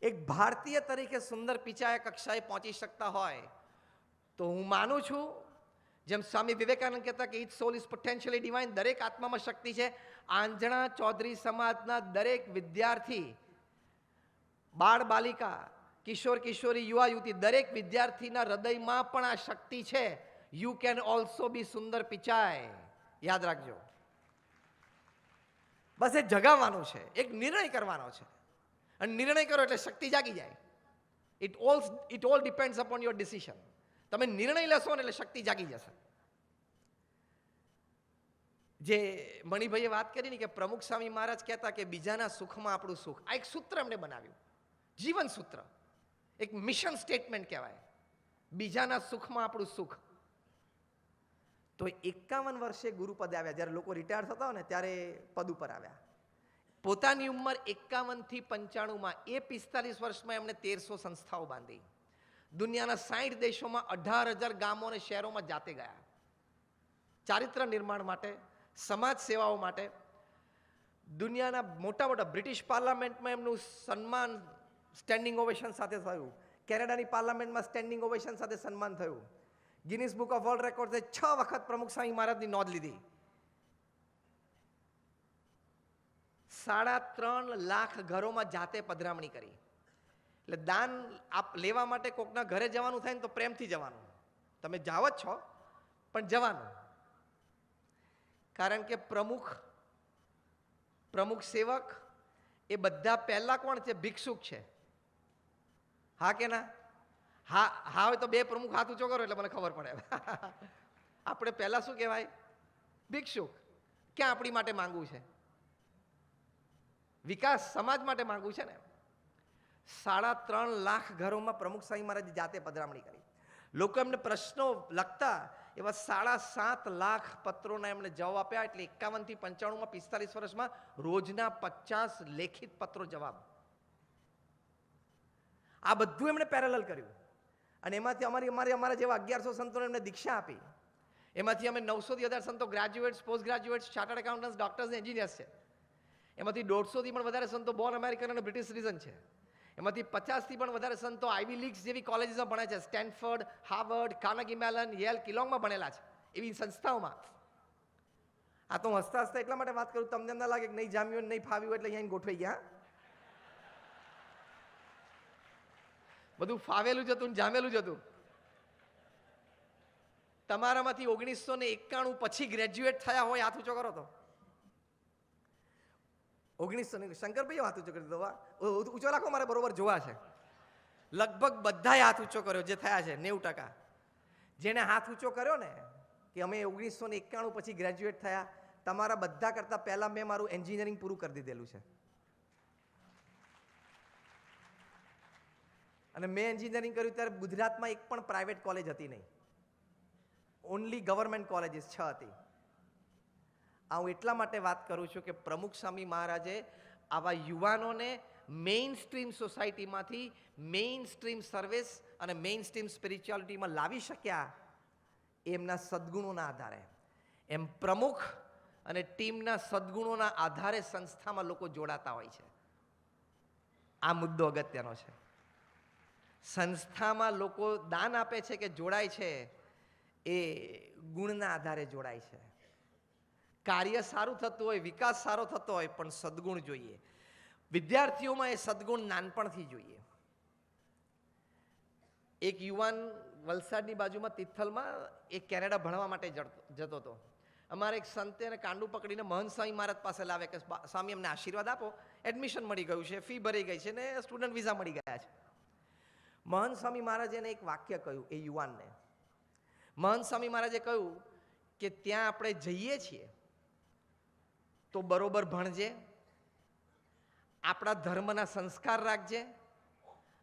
એક ભારતીય તરીકે સુંદર પિચાએ કક્ષાએ પહોંચી શકતા હોય તો હું માનું છું, જેમ સ્વામી વિવેકાનંદ કહેતા કે each soul is potentially divine, દરેક આત્મામાં શક્તિ છે. આંજણા ચૌધરી સમાજના દરેક વિદ્યાર્થી, બાળ બાલિકા, કિશોર કિશોરી, યુવા યુવતી, દરેક વિદ્યાર્થીના હૃદયમાં પણ આ શક્તિ છે. યુ કેન ઓલ્સો બી સુંદર પિચાઈ. યાદ રાખજો. બસ એ જગાવવાનું છે, એક નિર્ણય કરવાનો છે, અને નિર્ણય કરો એટલે શક્તિ જાગી જાય. It all depends upon your decision. તમે નિર્ણય લેશો ને એટલે શક્તિ જાગી જશે. જે મણિભાઈએ વાત કરી ને કે પ્રમુખ સ્વામી મહારાજ કહેતા કે બીજાના સુખમાં આપણું સુખ, આ એક સૂત્ર એમણે બનાવ્યું, જીવન સૂત્ર, એક મિશન સ્ટેટમેન્ટ કહેવાય. બીજાના સુખમાં આપણું સુખ. તો 51 વર્ષે ગુરુપદે આવ્યા. જ્યારે લોકો રિટાયર થતા હોય ને ત્યારે પદ ઉપર આવ્યા. પોતાની ઉંમર 51 થી 95માં એ 45 વર્ષમાં એમણે 1300 સંસ્થાઓ બાંધી. દુનિયાના 60 દેશોમાં 18,000 ગામો અને શહેરોમાં જાતે ગયા. ચારિત્ર નિર્માણ માટે, સમાજ સેવાઓ માટે. દુનિયાના મોટા મોટા બ્રિટિશ પાર્લામેન્ટમાં એમનું સન્માન સ્ટેન્ડિંગ ઓવેશન સાથે થયું. કેનેડાની પાર્લામેન્ટમાં સ્ટેન્ડિંગ ઓવેશન સાથે સન્માન થયું. ગિનિસ બુક ઓફ વર્લ્ડ રેકોર્ડ્સે 6 વખત પ્રમુખ સ્વામી મહારાજની નોંધ લીધી. 3.5 લાખ ઘરોમાં જાતે પધરામણી કરી. એટલે દાન લેવા માટે કોકના ઘરે જવાનું થાય ને તો પ્રેમથી જવાનું. તમે જાઓ જ છો પણ જવાનું. કારણ કે પ્રમુખ સેવક એ બધા પહેલા કોણ છે? ભિક્ષુક છે. હા કે ના? હા હોય તો 2 પ્રમુખ હાથ ઊંચો કરો એટલે મને ખબર પડે. આપણે પહેલા શું કહેવાય? ભિક્ષુક. ક્યાં આપણી માટે માંગવું છે? વિકાસ સમાજ માટે માંગવું છે ને. 3.5 લાખ ઘરોમાં પ્રમુખ સ્વામી મહારાજે જાતે પધરામણી કરી. લોકો એમને પ્રશ્નો લખતા, એવા 7.5 લાખ પત્રોના એમણે જવાબ આપ્યા. એટલે 51 થી 95માં 45 વર્ષમાં રોજના 50 લેખિત પત્રો જવાબ. આ બધું એમણે પેરેલલ કર્યું. અને એમાંથી અમારા જેવા 1100 સંતોને એમને દીક્ષા આપી. એમાંથી અમે 900 થી 1000 સંતો graduates, post graduates, chartered accountants, doctors, engineers છે. એમાંથી 150 થી પણ વધારે સંતો બોર્ન અમેરિકન અને બ્રિટિશ સિટીઝન છે. એમાંથી 50 થી પણ વધારે સંતો આઈવી લીગ્સ જેવી કોલેજીસમાં ભણે છે. Stanford, Harvard, Carnegie melon, Yale, કિલોંગમાં ભણેલા છે. એવી સંસ્થાઓમાં. આ તો હસતા હસતા એટલા માટે વાત કરું, તમને ના લાગે કે નહીં જામ્યું, નહીં ફાવ્યું એટલે અહીંયા ગોઠવાઈ ગયા. બધું ફાવેલું જ હતું ને જામેલું જ હતું. તમારામાંથી 1991 પછી ગ્રેજ્યુએટ થયા હોય હાથ ઊંચો કરો તો. 1900 શંકરભાઈ હાથ ઊંચો કરી દીધો. ઊંચો રાખો, મારે બરોબર જોવા છે. લગભગ બધાએ હાથ ઊંચો કર્યો જે થયા છે 90%. જેને હાથ ઊંચો કર્યો ને કે અમે 1991 પછી ગ્રેજ્યુએટ થયા, તમારા બધા કરતા પહેલા મેં મારું એન્જિનિયરિંગ પૂરું કરી દીધેલું છે. અને મેં એન્જિનિયરિંગ કર્યું ત્યારે ગુજરાતમાં એક પણ પ્રાઇવેટ કોલેજ હતી નહીં. ઓનલી ગવર્મેન્ટ કોલેજીસ 6 હતી. આ હું એટલા માટે વાત કરું છું કે પ્રમુખ સ્વામી મહારાજે આવા યુવાનોને મેઇન સ્ટ્રીમ સોસાયટીમાંથી મેઇન સ્ટ્રીમ સર્વિસ અને મેઇન સ્ટ્રીમ સ્પિરિચ્યુઆલિટીમાં લાવી શક્યા એમના સદ્ગુણોના આધારે. એમ પ્રમુખ અને ટીમના સદ્ગુણોના આધારે સંસ્થામાં લોકો જોડાતા હોય છે. આ મુદ્દો અગત્યનો છે. સંસ્થામાં લોકો દાન આપે છે કે જોડાય છે એ ગુણના આધારે જોડાય છે. કાર્ય સારું થતું હોય, વિકાસ સારો થતો હોય, પણ સદ્ગુણ જોઈએ. વિદ્યાર્થીઓમાં એ સદ્ગુણ નાનપણથી જોઈએ. એક યુવાન વલસાડની બાજુમાં તિથલમાં એ કેનેડા ભણવા માટે જતો હતો. અમારે એક સંતે એને કાંડું પકડીને મહંત સ્વામી મહારાજ પાસે લાવે કે સ્વામી અમને આશીર્વાદ આપો, એડમિશન મળી ગયું છે, ફી ભરી ગઈ છે ને સ્ટુડન્ટ વિઝા મળી ગયા છે. મહંત સ્વામી મહારાજે એને એક વાક્ય કહ્યું એ યુવાનને. મહંત સ્વામી મહારાજે કહ્યું કે ત્યાં આપણે જઈએ છીએ તો બરોબર ભણજે, આપણા ધર્મના સંસ્કાર રાખજે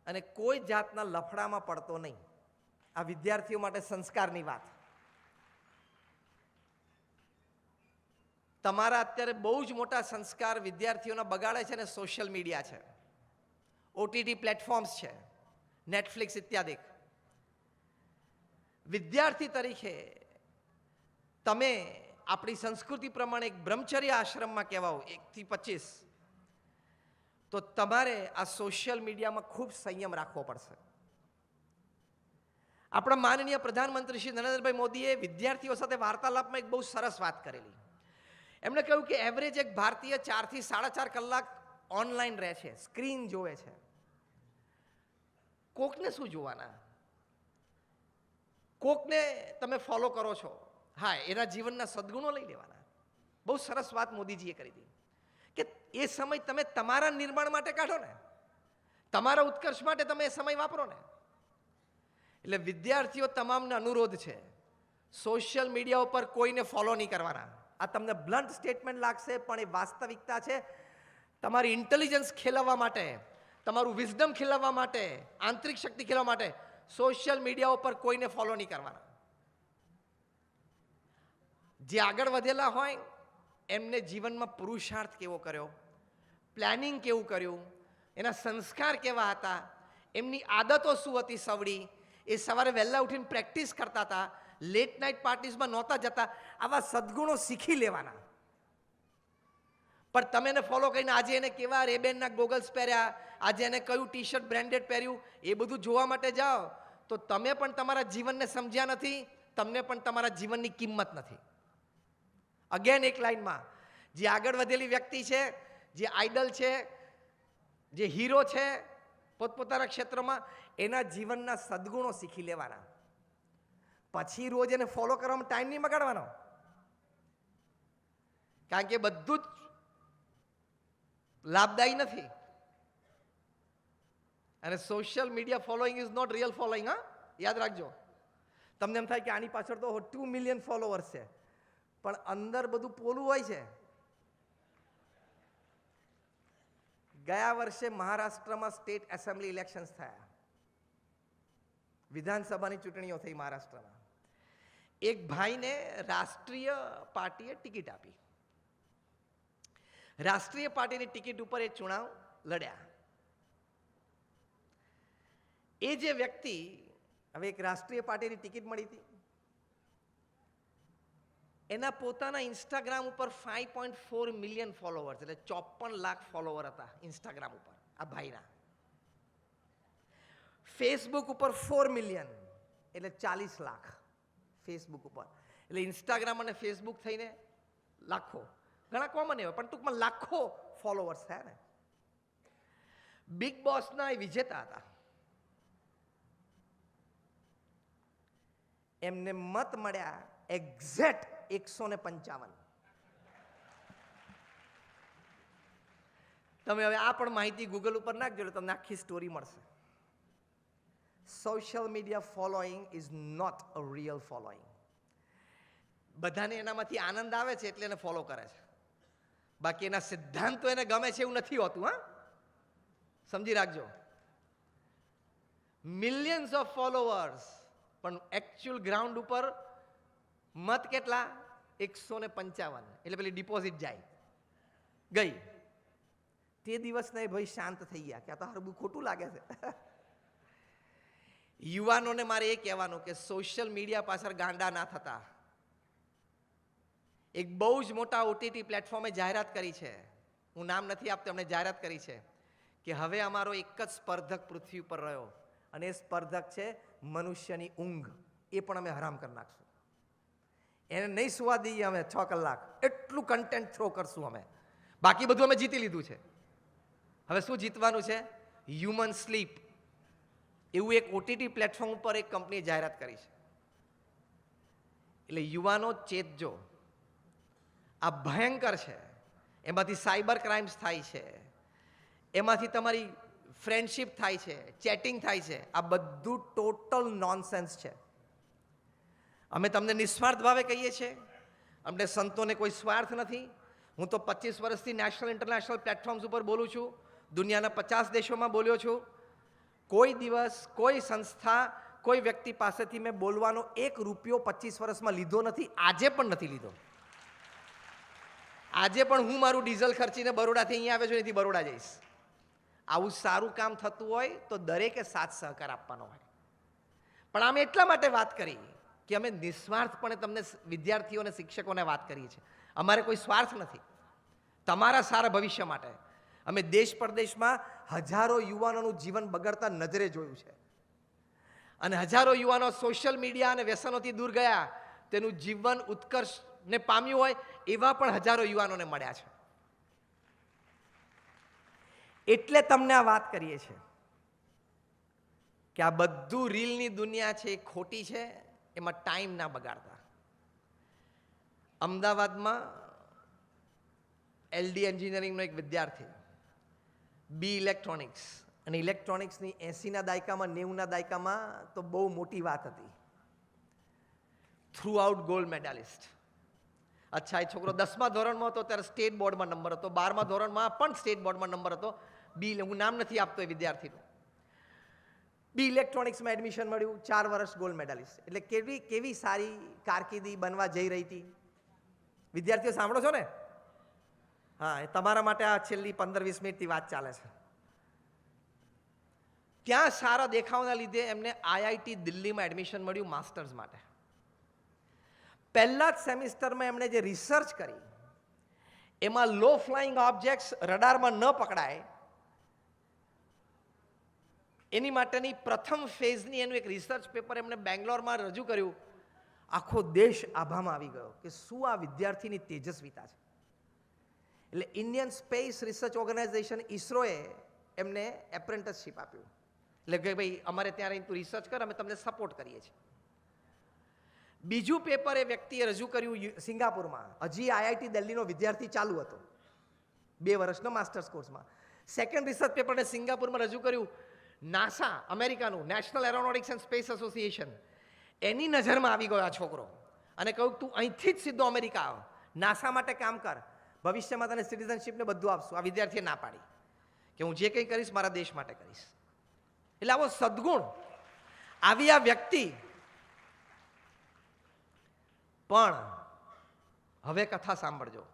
અને કોઈ જાતના લફડામાં પડતો નહીં. આ વિદ્યાર્થીઓ માટે સંસ્કારની વાત. તમારા અત્યારે બહુ જ મોટા સંસ્કાર વિદ્યાર્થીઓના બગાડે છે ને સોશિયલ મીડિયા છે, ઓટીટી પ્લેટફોર્મ્સ છે, નેટફ્લિક્સ ઇત્યાદિ. વિદ્યાર્થી તરીકે તમે આપણી સંસ્કૃતિ પ્રમાણે એક બ્રહ્મચર્ય આશ્રમમાં કહેવાઓ 1 થી 25, તો તમારે આ સોશિયલ મીડિયામાં ખૂબ સંયમ રાખવો પડશે. આપણા માનનીય પ્રધાનમંત્રી શ્રી નરેન્દ્રભાઈ મોદીએ વિદ્યાર્થીઓ સાથે વાર્તાલાપમાં એક બહુ સરસ વાત કરેલી. એમણે કહ્યું કે એવરેજ એક ભારતીય 4 થી 4.5 કલાક ઓનલાઈન રહે છે, સ્ક્રીન જોવે છે. કોકને શું જોવાના? કોકને તમે ફોલો કરો છો, હા, એના જીવનના સદગુણો લઈ લેવાના. બહુ સરસ વાત મોદીજીએ કરી હતી કે એ સમય તમે તમારા નિર્માણ માટે કાઢો ને, તમારા ઉત્કર્ષ માટે તમે એ સમય વાપરો ને. એટલે વિદ્યાર્થીઓ તમામને અનુરોધ છે, સોશિયલ મીડિયા ઉપર કોઈને ફોલો નહીં કરવાના. આ તમને બ્લન્ટ સ્ટેટમેન્ટ લાગશે, પણ એ વાસ્તવિકતા છે. તમારી ઇન્ટેલિજન્સ ખીલવવા માટે, તમારું વિઝડમ ખીલવવા માટે, આંતરિક શક્તિ ખીલવવા માટે સોશિયલ મીડિયા ઉપર કોઈને ફોલો નહીં કરવાના. જે આગળ વધેલા હોય એમને જીવનમાં પુરુષાર્થ કેવો કર્યો, પ્લાનિંગ કેવું કર્યું, એના સંસ્કાર કેવા હતા, એમની આદતો શું હતી સવડી, એ સવારે વહેલા ઉઠીને પ્રેક્ટિસ કરતા હતા, લેટ નાઇટ પાર્ટીઝમાં નહોતા જતા, આવા સદગુણો શીખી લેવાના. પણ તમે એને ફોલો કરીને આજે એને કેવા રેબેનના ગોગલ્સ પહેર્યા, આજે એને કયું ટી શર્ટ બ્રાન્ડેડ પહેર્યું, એ બધું જોવા માટે જાઓ તો તમે પણ તમારા જીવનને સમજ્યા નથી, તમને પણ તમારા જીવનની કિંમત નથી. અગેન એક લાઈનમાં, જે આગળ વધેલી વ્યક્તિ છે, જે આઈડલ છે, જે હીરો છે પોતપોતાના ક્ષેત્રમાં, એના જીવનના સદગુણો શીખી લેવાના. પછી રોજ એને ફોલો કરવામાં ટાઈમ નહીં બગાડવાનો, કારણ કે બધું જ લાભદાયી નથી. અને social media following is not real following. હા, યાદ રાખજો. તમને એમ થાય કે આની પાછળ તો 2 મિલિયન ફોલોવર્સ છે, પણ અંદર બધું પોલું હોય છે. ગયા વર્ષે મહારાષ્ટ્રમાં સ્ટેટ એસેમ્બલી ઇલેક્શન્સ થયા, વિધાનસભાની ચૂંટણીઓ થઈ મહારાષ્ટ્રમાં. એક ભાઈને રાષ્ટ્રીય પાર્ટીએ ટિકિટ આપી, રાષ્ટ્રીય પાર્ટીની ટિકિટ ઉપર એ ચુનાવ લડ્યા. એ જે વ્યક્તિ, હવે એક રાષ્ટ્રીય પાર્ટીની ટિકિટ મળી હતી, એના પોતાના ઇન્સ્ટાગ્રામ ઉપર 5.4 મિલિયન ફોલોવર્સ, એટલે 54 લાખ ફોલોવર હતા ઇન્સ્ટાગ્રામ ઉપર આ ભાઈના. ફેસબુક ઉપર 4 મિલિયન, એટલે 40 લાખ ફેસબુક ઉપર. એટલે ઇન્સ્ટાગ્રામ અને ફેસબુક થઈને લાખો, ઘણા કોમન એવા, પણ ટૂંકમાં લાખો ફોલોવર્સ થયા ને. બિગ બોસના એ વિજેતા હતા. એમને મત મળ્યા એક્ઝેક્ટ 155. તમે હવે આ પણ માહિતી ગૂગલ ઉપર નાખજો એટલે તમને આખી સ્ટોરી મળશે. Social media following is not a real following. બધાને એનામાંથી આનંદ આવે છે એટલે એને ફોલો કરે છે, બાકી એના સિદ્ધાંતો એને ગમે છે એવું નથી હોતું. હા, સમજી રાખજો. મિલિયન્સ ઓફ ફોલોવર્સ, પણ એકચ્યુઅલ ગ્રાઉન્ડ ઉપર મત કેટલા? 155. એટલે પેલી ડિપોઝિટ જાય ગઈ. તે દિવસના એ ભાઈ શાંત થઈ ગયા કે આ તો હરબું ખોટું લાગે છે. યુવાનોને મારે એ કહેવાનું કે સોશિયલ મીડિયા પાછળ ગાંડા ના થતા. એક બહુ જ મોટા ઓટીટી પ્લેટફોર્મે જાહેરાત કરી છે, હું નામ નથી આપતો, એમણે જાહેરાત કરી છે કે હવે અમારો એક જ સ્પર્ધક પૃથ્વી ઉપર રહ્યો, અને એ સ્પર્ધક છે મનુષ્યની ઊંઘ. એ પણ અમે હરામ કરી નાખશું. એને નહીં સુવા દઈએ અમે 6 કલાક, એટલું કન્ટેન્ટ થ્રો કરશું અમે. બાકી બધું અમે જીતી લીધું છે. હવે શું જીતવાનું છે? Human sleep. એવું એક ઓટીટી પ્લેટફોર્મ ઉપર એક કંપનીએ જાહેરાત કરી છે. એટલે યુવાનો ચેતજો, આ ભયંકર છે. એમાંથી સાયબર ક્રાઇમ્સ થાય છે, એમાંથી તમારી ફ્રેન્ડશિપ થાય છે, ચેટિંગ થાય છે. આ બધું ટોટલ નોનસેન્સ છે. અમે તમને નિસ્વાર્થ ભાવે કહીએ છીએ, અમને સંતોને કોઈ સ્વાર્થ નથી. હું તો 25 વર્ષથી નેશનલ ઇન્ટરનેશનલ પ્લેટફોર્મ્સ ઉપર બોલું છું, દુનિયાના 50 દેશોમાં બોલ્યો છું. કોઈ દિવસ કોઈ સંસ્થા કોઈ વ્યક્તિ પાસેથી મેં બોલવાનો 1 રૂપિયો 25 વર્ષમાં લીધો નથી, આજે પણ નથી લીધો. આજે પણ હું મારું ડીઝલ ખર્ચીને બરોડાથી અહીંયા આવ્યો છું, અહીંથી બરોડા જઈશ. આવું સારું કામ થતું હોય તો દરેકે સાથ સહકાર આપવાનો હોય. પણ આમ એટલા માટે વાત કરી કે અમે નિસ્વાર્થપણે તમને વિદ્યાર્થીઓને શિક્ષકોને વાત કરીએ છીએ. અમારે કોઈ સ્વાર્થ નથી. તમારા સારા ભવિષ્ય માટે અમે દેશ પરદેશમાં હજારો યુવાનોનું જીવન બગડતા નજરે જોયું છે, અને હજારો યુવાનો સોશિયલ મીડિયા અને વ્યસનોથી દૂર ગયા, તેનું જીવન ઉત્કર્ષને પામ્યું હોય એવા પણ હજારો યુવાનોને મળ્યા છે. એટલે તમને આ વાત કરીએ છીએ કે આ બધું રીલની દુનિયા છે એ ખોટી છે, એમાં ટાઈમ ના બગાડતા. અમદાવાદમાં LD એન્જિનિયરિંગનો એક વિદ્યાર્થી બી ઇલેક્ટ્રોનિક્સ, અને ઇલેક્ટ્રોનિક્સની 80ના દાયકામાં 90ના દાયકામાં તો બહુ મોટી વાત હતી. Through out gold medallist. અચ્છા, એ છોકરો 10મા ધોરણમાં હતો ત્યારે સ્ટેટ બોર્ડમાં નંબર હતો, 12મા ધોરણમાં પણ સ્ટેટ બોર્ડમાં નંબર હતો. હું નામ નથી આપતો એ વિદ્યાર્થીનું. બી ઇલેક્ટ્રોનિક્સમાં એડમિશન મળ્યું, 4 વર્ષ ગોલ્ડ મેડાલિસ્ટ. એટલે કેવી સારી કારકિર્દી બનવા જઈ રહી હતી. વિદ્યાર્થીઓ સાંભળો છો ને? હા, એ તમારા માટે આ છેલ્લી 15-20 મિનિટથી વાત ચાલે છે. ત્યાં સારા દેખાવના લીધે એમને IIT દિલ્હીમાં એડમિશન મળ્યું માસ્ટર્સ માટે. પહેલા જ સેમિસ્ટરમાં એમણે જે રિસર્ચ કરી એમાં લો ફ્લાઇંગ ઓબ્જેક્ટ્સ રડારમાં ન પકડાય એની માટેની પ્રથમ ફેઝની એનું એક રિસર્ચ પેપર એમણે બેંગ્લોરમાં રજૂ કર્યું. આખો દેશ આભામાં આવી ગયો કે શું આ વિદ્યાર્થીની તેજસ્વીતા છે. એટલે ઇન્ડિયન સ્પેસ રિસર્ચ ઓર્ગેનાઇઝેશન ઇસરોએ એમને એપ્રેન્ટિસશીપ આપ્યું. એટલે કે ભાઈ અમારે ત્યાં રહીને તું રિસર્ચ કર, અમે તમને સપોર્ટ કરીએ છીએ. બીજું પેપર એ વ્યક્તિએ રજૂ કર્યું સિંગાપુરમાં. હજી IIT દિલ્હીનો વિદ્યાર્થી ચાલુ હતો 2 વર્ષનો માસ્ટર્સ કોર્સમાં. સેકન્ડ રિસર્ચ પેપરને સિંગાપુરમાં રજૂ કર્યું. નાસા, અમેરિકાનું national aeronautics and space association, એની નજરમાં આવી ગયો આ છોકરો અને કહ્યું તું અહીંથી જ સીધો અમેરિકા આવ, નાસા માટે કામ કર, ભવિષ્યમાં તને સિટીઝનશીપને બધું આપશું. આ વિદ્યાર્થીએ ના પાડી કે હું જે કંઈ કરીશ મારા દેશ માટે કરીશ. એટલે આવો સદગુણ આવી આ વ્યક્તિ. પણ હવે કથા સાંભળજો.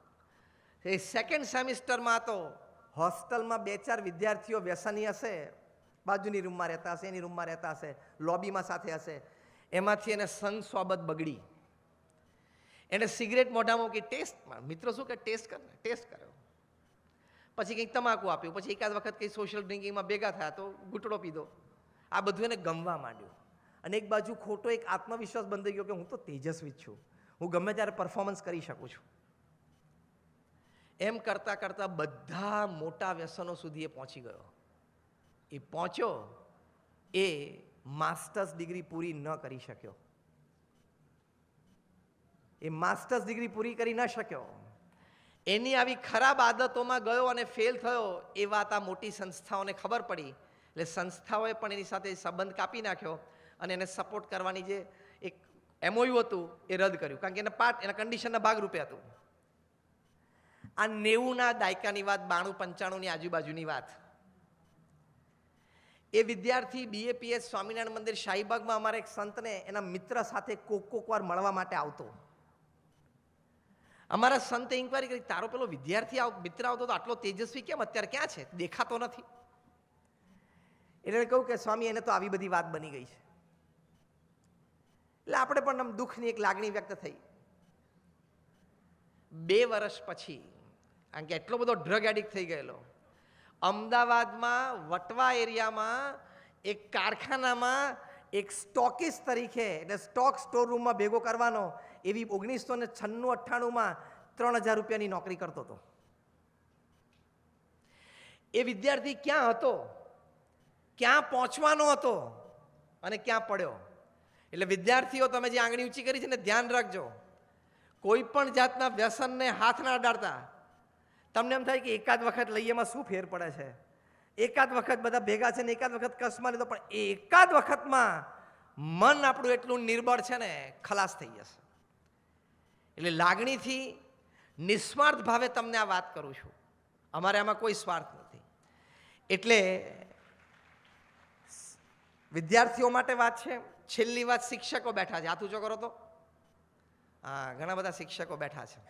એ સેકન્ડ સેમિસ્ટરમાં તો હોસ્ટેલમાં 2-4 વિદ્યાર્થીઓ વ્યસની હશે, બાજુની રૂમમાં રહેતા હશે, એની રૂમમાં રહેતા હશે, લોબીમાં સાથે હશે. એમાંથી એને સંગ સોબત બગડી. એને સિગરેટ મોઢામાં મૂકી ટેસ્ટમાં, મિત્રો શું કે ટેસ્ટ કર, ટેસ્ટ કર્યો. પછી કંઈક તમાકુ આપ્યું, પછી એકાદ વખત કંઈ સોશિયલ ડ્રિંકિંગમાં ભેગા થયા તો ઘૂંટડો પીધો. આ બધું એને ગમવા માંડ્યું. અને એક બાજુ ખોટો એક આત્મવિશ્વાસ બંધાઈ ગયો કે હું તો તેજસ્વી જ છું, હું ગમે ત્યારે પરફોર્મન્સ કરી શકું છું. એમ કરતાં કરતાં બધા મોટા વ્યસનો સુધી એ પહોંચી ગયો. એ પહોંચ્યો, એ માસ્ટર્સ ડિગ્રી પૂરી ન કરી શક્યો. એ માસ્ટર્સ ડિગ્રી પૂરી કરી ન શક્યો. એની આવી ખરાબ આદતોમાં ગયો અને ફેલ થયો. એ વાત આ મોટી સંસ્થાઓને ખબર પડી. એટલે સંસ્થાઓએ પણ એની સાથે સંબંધ કાપી નાખ્યો અને એને સપોર્ટ કરવાની જે એક MOU હતું એ રદ કર્યું, કારણ કે એના કન્ડિશનના ભાગરૂપે હતું. આ 90ના દાયકાની વાત, 92-95ની આજુબાજુની વાત. એ વિદ્યાર્થી BAPS સ્વામિનારાયણ મંદિર શાહીબાગમાં અમારા એક સંતને એના મિત્ર સાથે કોક વાર મળવા માટે આવતો. અમારા સંતે ઇન્ક્વાયરી કરી, તારો પેલો વિદ્યાર્થી મિત્ર આવતો તો આટલો તેજસ્વી કેમ, અત્યારે ક્યાં છે, દેખાતો નથી. એટલે કહું કે સ્વામી એને તો આવી બધી વાત બની ગઈ છે. એટલે આપણે પણ આમ દુઃખની એક લાગણી વ્યક્ત થઈ. 2 વર્ષ પછી, કારણ કે એટલો બધો ડ્રગ એડિક્ટ થઈ ગયેલો, અમદાવાદમાં વટવા એરિયામાં એક કારખાનામાં એક સ્ટોકિસ્ટ તરીકે, એટલે સ્ટોક સ્ટોર રૂમમાં ભેગો કરવાનો, એવી 1996-98માં 3000 રૂપિયાની નોકરી કરતો હતો. એ વિદ્યાર્થી ક્યાં હતો, ક્યાં પહોંચવાનો હતો અને ક્યાં પડ્યો. એટલે વિદ્યાર્થીઓ, તમે જે આંગળી ઊંચી કરી છે ને, ધ્યાન રાખજો. કોઈ પણ જાતના વ્યસનને હાથ ના અડાડતા. તમને એમ થાય કે એકાદ વખત લઈએ એમાં શું ફેર પડે છે, એકાદ વખત બધા ભેગા છે ને એકાદ વખત કસમાં લીધો, પણ એકાદ વખતમાં મન આપણું એટલું નિર્બળ છે ને, ખલાસ થઈ જશે. એટલે લાગણીથી નિસ્વાર્થ ભાવે તમને આ વાત કરું છું. અમારે આમાં કોઈ સ્વાર્થ નથી. એટલે વિદ્યાર્થીઓ માટે વાત છે. છેલ્લી વાત, શિક્ષકો બેઠા છે. હાથ ઊંચો કરો તો. હા, ઘણા બધા શિક્ષકો બેઠા છે.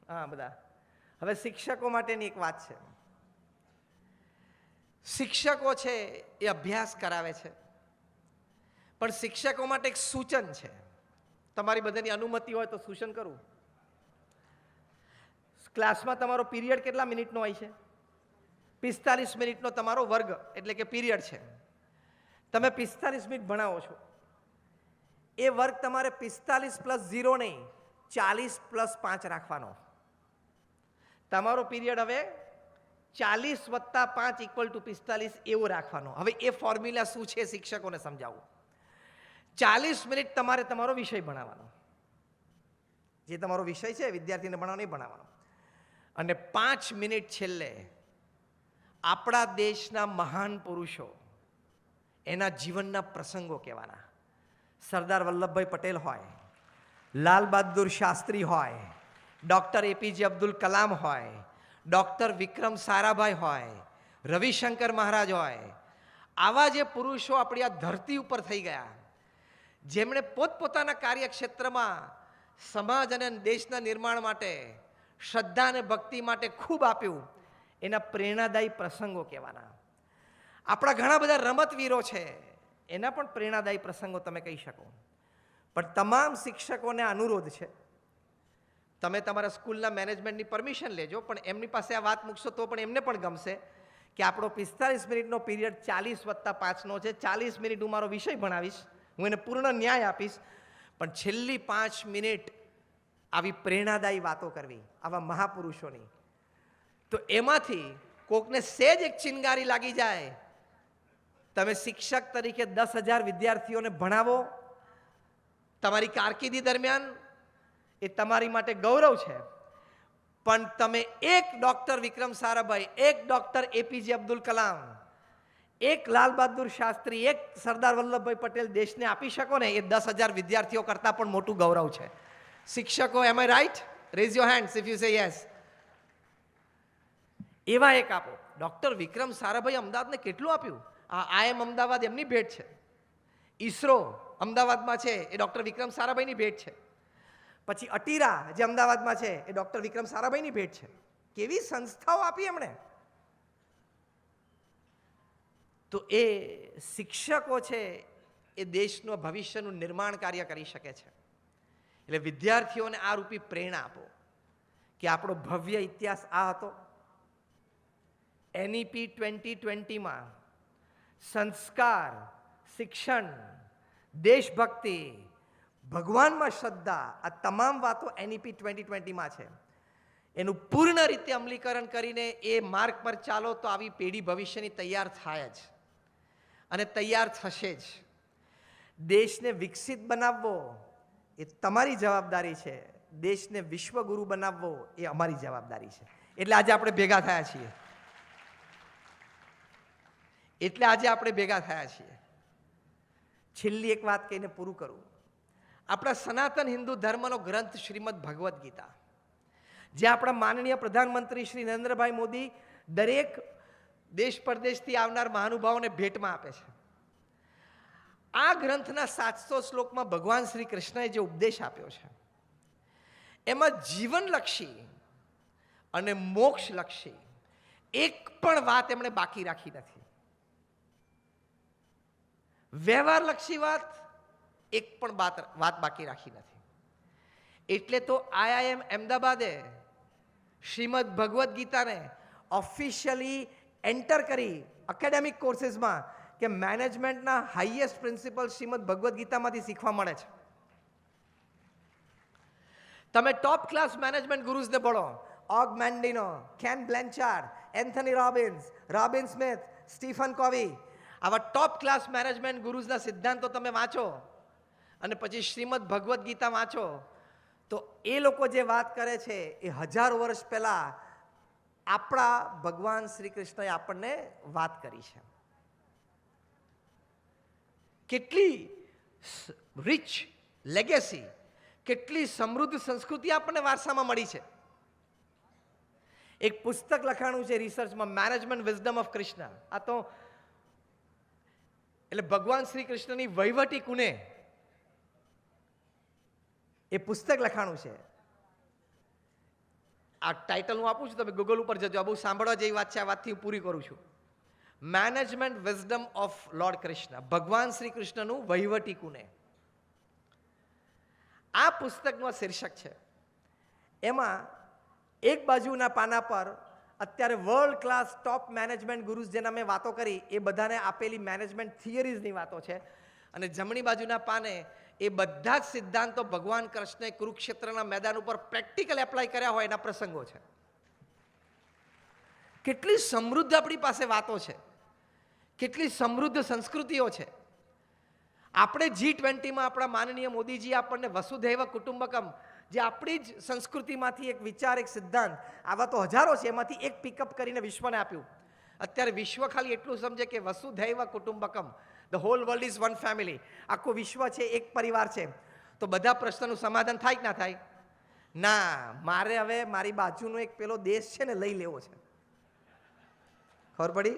હા બધા. હવે શિક્ષકો માટેની એક વાત છે. શિક્ષકો છે એ અભ્યાસ કરાવે છે, પણ શિક્ષકો માટે એક સૂચન છે. તમારી બધાની અનુમતિ હોય તો સૂચન કરું. ક્લાસમાં તમારો પીરિયડ કેટલા મિનિટનો હોય છે? 45 મિનિટનો તમારો વર્ગ એટલે કે પીરિયડ છે. તમે 45 મિનિટ ભણાવો છો. એ વર્ગ તમારે 45 + 0 નહીં, 40 + 5 રાખવાનો. તમારો પીરિયડ હવે 40 + 5 = 45 એવો રાખવાનો. હવે એ ફોર્મ્યુલા શું છે શિક્ષકોને સમજાવું. 40 મિનિટ તમારે તમારો વિષય ભણાવવાનો, જે તમારો વિષય છે વિદ્યાર્થીને ભણાવવાનો એ ભણાવવાનો, અને 5 મિનિટ છેલ્લે આપણા દેશના મહાન પુરુષો, એના જીવનના પ્રસંગો કહેવાના. સરદાર વલ્લભભાઈ પટેલ હોય, લાલ બહાદુર શાસ્ત્રી હોય, ડૉક્ટર એપીજે અબ્દુલ કલામ હોય, ડૉક્ટર વિક્રમ સારાભાઈ હોય, રવિશંકર મહારાજ હોય, આવા જે પુરુષો આપણી આ ધરતી ઉપર થઈ ગયા, જેમણે પોતપોતાના કાર્યક્ષેત્રમાં સમાજ અને દેશના નિર્માણ માટે, શ્રદ્ધા અને ભક્તિ માટે ખૂબ આપ્યું, એના પ્રેરણાદાયી પ્રસંગો કહેવાના. આપણા ઘણા બધા રમતવીરો છે, એના પણ પ્રેરણાદાયી પ્રસંગો તમે કહી શકો. પણ તમામ શિક્ષકોને અનુરોધ છે, તમે તમારા સ્કૂલના મેનેજમેન્ટની પરમિશન લેજો, પણ એમની પાસે આ વાત મૂકશો તો પણ એમને પણ ગમશે કે આપણો 45 મિનિટનો પીરિયડ 40 + 5નો છે. 40 મિનિટ હું મારો વિષય ભણાવીશ, હું એને પૂર્ણ ન્યાય આપીશ, પણ છેલ્લી 5 મિનિટ આવી પ્રેરણાદાયી વાતો કરવી આવા મહાપુરુષોની. તો એમાંથી કોકને સહેજ એક ચિનગારી લાગી જાય, તમે શિક્ષક તરીકે 10,000 વિદ્યાર્થીઓને ભણાવો તમારી કારકિર્દી દરમિયાન, એ તમારી માટે ગૌરવ છે. પણ તમે એક ડૉક્ટર વિક્રમ સારાભાઈ, એક ડૉક્ટર એપીજે અબ્દુલ કલામ, એક લાલ બહાદુર શાસ્ત્રી, એક સરદાર વલ્લભભાઈ પટેલ દેશને આપી શકો ને, એ 10,000 વિદ્યાર્થીઓ કરતાં પણ મોટું ગૌરવ છે. શિક્ષકો, am I right? Raise your hands if you say yes. એવા એક આપો. ડૉક્ટર વિક્રમ સારાભાઈ અમદાવાદને કેટલું આપ્યું. આઈએમ અમદાવાદ એમની ભેટ છે, ઈસરો અમદાવાદમાં છે એ ડૉક્ટર વિક્રમ સારાભાઈની ભેટ છે, પછી અટીરા જે અમદાવાદમાં છે એ ડૉક્ટર વિક્રમ સારાભાઈની ભેટ છે. કેવી સંસ્થાઓ આપી એમણે. તો એ શિક્ષકો છે એ દેશનું ભવિષ્યનું નિર્માણ કાર્ય કરી શકે છે. એટલે વિદ્યાર્થીઓને આ રૂપી પ્રેરણા આપો કે આપણો ભવ્ય ઇતિહાસ આ હતો. એનઈપી 2020માં સંસ્કાર, શિક્ષણ, દેશભક્તિ, ભગવાનમાં શ્રદ્ધા, આ તમામ વાતો એનઈપી 2020માં છે. એનું પૂર્ણ રીતે અમલીકરણ કરીને એ માર્ગ પર ચાલો તો આવી પેઢી ભવિષ્યની તૈયાર થાય જ, અને તૈયાર થશે જ. દેશને વિકસિત બનાવવો એ તમારી જવાબદારી છે, દેશને વિશ્વગુરુ બનાવવો એ અમારી જવાબદારી છે. એટલે આજે આપણે ભેગા થયા છીએ. છેલ્લી એક વાત કહીને પૂરું કરું. આપણા સનાતન હિન્દુ ધર્મનો ગ્રંથ શ્રીમદ ભગવદ્ ગીતા, જે આપણા માનનીય પ્રધાનમંત્રી શ્રી નરેન્દ્રભાઈ મોદી દરેક દેશ પરદેશથી આવનાર મહાનુભાવોને ભેટમાં આપે છે. આ ગ્રંથના 700 શ્લોકમાં ભગવાન શ્રી કૃષ્ણએ જે ઉપદેશ આપ્યો છે, એમાં જીવનલક્ષી અને મોક્ષલક્ષી એક પણ વાત એમણે બાકી રાખી નથી. વ્યવહારલક્ષી વાત એક પણ વાત બાકી રાખી નથી. એટલે તો આઈઆઈએમ અમદાવાદે શ્રીમદ ભગવદ્ ગીતાને ઓફિશિયલી એન્ટર કરી એકેડેમિક કોર્सेसમાં કે મેનેજમેન્ટના હાઈએસ્ટ પ્રિન્સિપલ શ્રીમદ ભગવદ્ ગીતામાંથી શીખવા મળે છે. તમે ટોપ ક્લાસ મેનેજમેન્ટ ગુરુઝને ભણો, Og Mandino, Ken Blanchard, Anthony Robbins, Robin Smith, Stephen Covey, આવા ટોપ ક્લાસ મેનેજમેન્ટ ગુરુઝના સિદ્ધાંતો તમે વાંચો અને પછી શ્રીમદ ભગવદ્ ગીતા વાંચો, તો એ લોકો જે વાત કરે છે એ 1000 વર્ષ પહેલા આપણા ભગવાન શ્રી કૃષ્ણએ આપણને વાત કરી છે. કેટલી રિચ લેગેસી, કેટલી સમૃદ્ધ સંસ્કૃતિ આપણને વારસામાં મળી છે. એક પુસ્તક લખાણું છે રિસર્ચમાં, મેનેજમેન્ટ વિઝડમ ઓફ કૃષ્ણ. આ તો એટલે ભગવાન શ્રી કૃષ્ણની વહીવટી કુને, એ પુસ્તક લખાણું છે. આ ટાઇટલ હું આપું છું, તમે ગૂગલ ઉપર જજો, આ બહુ સાંભળવા જેવી વાત છે, આ વાતથી હું પૂરી કરું છું. Management wisdom of lord Krishna, ભગવાન શ્રી કૃષ્ણનું વહીવટી કુને. આ પુસ્તકનું શીર્ષક છે. એમાં એક બાજુના પાના પર અત્યારે વર્લ્ડ ક્લાસ ટોપ મેનેજમેન્ટ ગુરુઝ જેના મેં વાતો કરી એ બધાને આપેલી મેનેજમેન્ટ થિયરીઝની વાતો છે, અને જમણી બાજુના પાને એ બધા જ સિદ્ધાંતો ભગવાન કૃષ્ણે કુરુક્ષેત્રના મેદાન ઉપર પ્રેક્ટિકલ એપ્લાય કર્યા હોય એના પ્રસંગો છે. કેટલી સમૃદ્ધ આપણી પાસે વાતો છે, કેટલી સમૃદ્ધ સંસ્કૃતિઓ છે. આપણે G20માં આપણા માનનીય મોદીજી આપણને વસુધૈવ કુટુંબકમ, જે આપણી જ સંસ્કૃતિમાંથી એક વિચાર, એક સિદ્ધાંત, આવા તો હજારો છે, એમાંથી એક પિકઅપ કરીને વિશ્વને આપ્યું. અત્યારે વિશ્વ ખાલી એટલું સમજે કે વસુધૈવ કુટુંબકમ, the whole world is one family, આખું વિશ્વ છે એક પરિવાર છે. તો બધા પ્રશ્નનું સમાધાન થાય કે ના થાય? ના, મારે હવે મારી બાજુનો એક પેલો દેશ છે ને લઈ લેવો છે. ખબર પડી?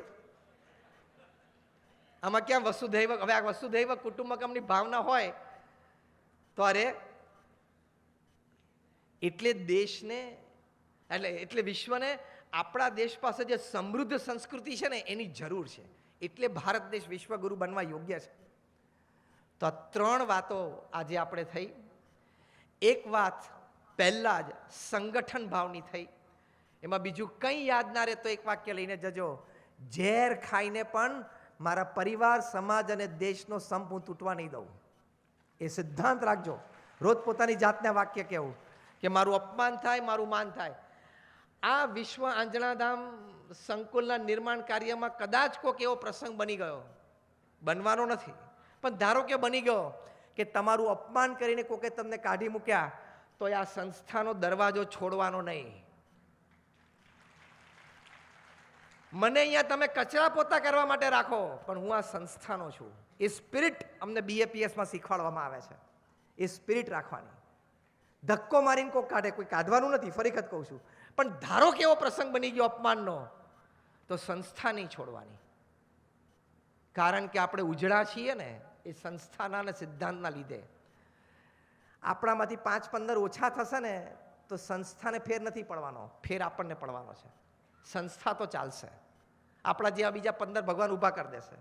આમાં ક્યાં વસુધૈવ, હવે આ વસુધૈવ કુટુંબકમની ભાવના હોય તો અરે એટલે દેશને એટલે વિશ્વને આપણા દેશ પાસે જે સમૃદ્ધ સંસ્કૃતિ છે ને એની જરૂર છે, એટલે ભારત દેશ વિશ્વગુરુ બનવા યોગ્ય છે. તો આ ત્રણ વાતો આજે આપણે થઈ. એક વાત પહેલા જ સંગઠન ભાવની થઈ, એમાં બીજું કંઈ યાદ ના રહે તો એક વાક્ય લઈને જજો, ઝેર ખાઈને પણ મારા પરિવાર, સમાજ અને દેશનો સંપ હું તૂટવા નહીં દઉં. એ સિદ્ધાંત રાખજો. રોજ પોતાની જાતને વાક્ય કહેવું કે મારું અપમાન થાય, મારું માન થાય. આ વિશ્વ આંજણાધામ સંકુલના નિર્માણ કાર્યમાં કદાચ કોઈક એવો પ્રસંગ બની ગયો, બનવાનો નથી, પણ ધારો કે બની ગયો કે તમારું અપમાન કરીને કોકે તમને કાઢી મૂક્યા, તો આ સંસ્થાનો દરવાજો છોડવાનો નહીં. મને અહીંયા તમે કચરા પોતા કરવા માટે રાખો, પણ હું આ સંસ્થાનો છું. એ સ્પિરિટ અમને BAPSમાં શીખવાડવામાં આવે છે. એ સ્પિરિટ રાખવાની. ધક્કો મારીને કોઈ કાઢે, કોઈ કાઢવાનું નથી, ફરી વખત કહું છું. પણ ધારો કેવો પ્રસંગ બની ગયો અપમાનનો, તો સંસ્થા નહીં છોડવાની. કારણ કે આપણે ઉજળા છીએ ને એ સંસ્થાના અને સિદ્ધાંતના લીધે. આપણામાંથી 5-15 ઓછા થશે ને તો સંસ્થાને ફેર નથી પડવાનો, ફેર આપણને પડવાનો છે. સંસ્થા તો ચાલશે, આપણા જેવા બીજા 15 ભગવાન ઊભા કરી દેશે.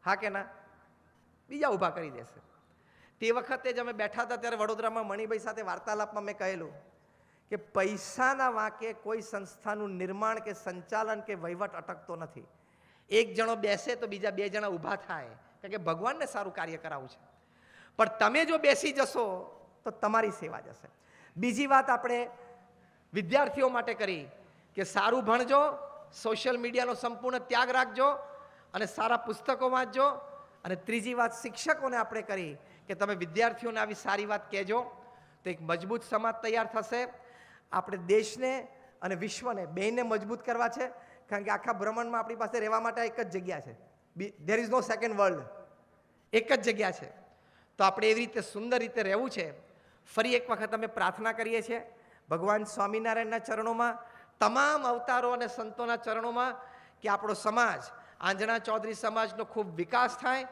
હા કે ના? બીજા ઊભા કરી દેશે. તે વખતે જ અમે બેઠા હતા ત્યારે વડોદરામાં મણિભાઈ સાથે વાર્તાલાપમાં મેં કહેલું કે પૈસાના વાંકે કોઈ સંસ્થાનું નિર્માણ કે સંચાલન કે વહીવટ અટકતો નથી. એક જણો બેસે તો બીજા 2 જણા ઊભા થાય, કારણ કે ભગવાનને સારું કાર્ય કરાવવું છે. પણ તમે જો બેસી જશો તો તમારી સેવા જશે. બીજી વાત આપણે વિદ્યાર્થીઓ માટે કરી કે સારું ભણજો, સોશિયલ મીડિયાનો સંપૂર્ણ ત્યાગ રાખજો અને સારા પુસ્તકો વાંચજો. અને ત્રીજી વાત શિક્ષકોને આપણે કરી કે તમે વિદ્યાર્થીઓને આવી સારી વાત કહેજો, તો એક મજબૂત સમાજ તૈયાર થશે. આપણે દેશને અને વિશ્વને બેયને મજબૂત કરવા છે, કારણ કે આખા બ્રહ્માંડમાં આપણી પાસે રહેવા માટે એક જ જગ્યા છે. There is no second world. એક જ જગ્યા છે. તો આપણે એવી રીતે સુંદર રીતે રહેવું છે. ફરી એક વખત અમે પ્રાર્થના કરીએ છીએ ભગવાન સ્વામિનારાયણના ચરણોમાં, તમામ અવતારો અને સંતોના ચરણોમાં, કે આપણો સમાજ, આંજણા ચૌધરી સમાજનો ખૂબ વિકાસ થાય.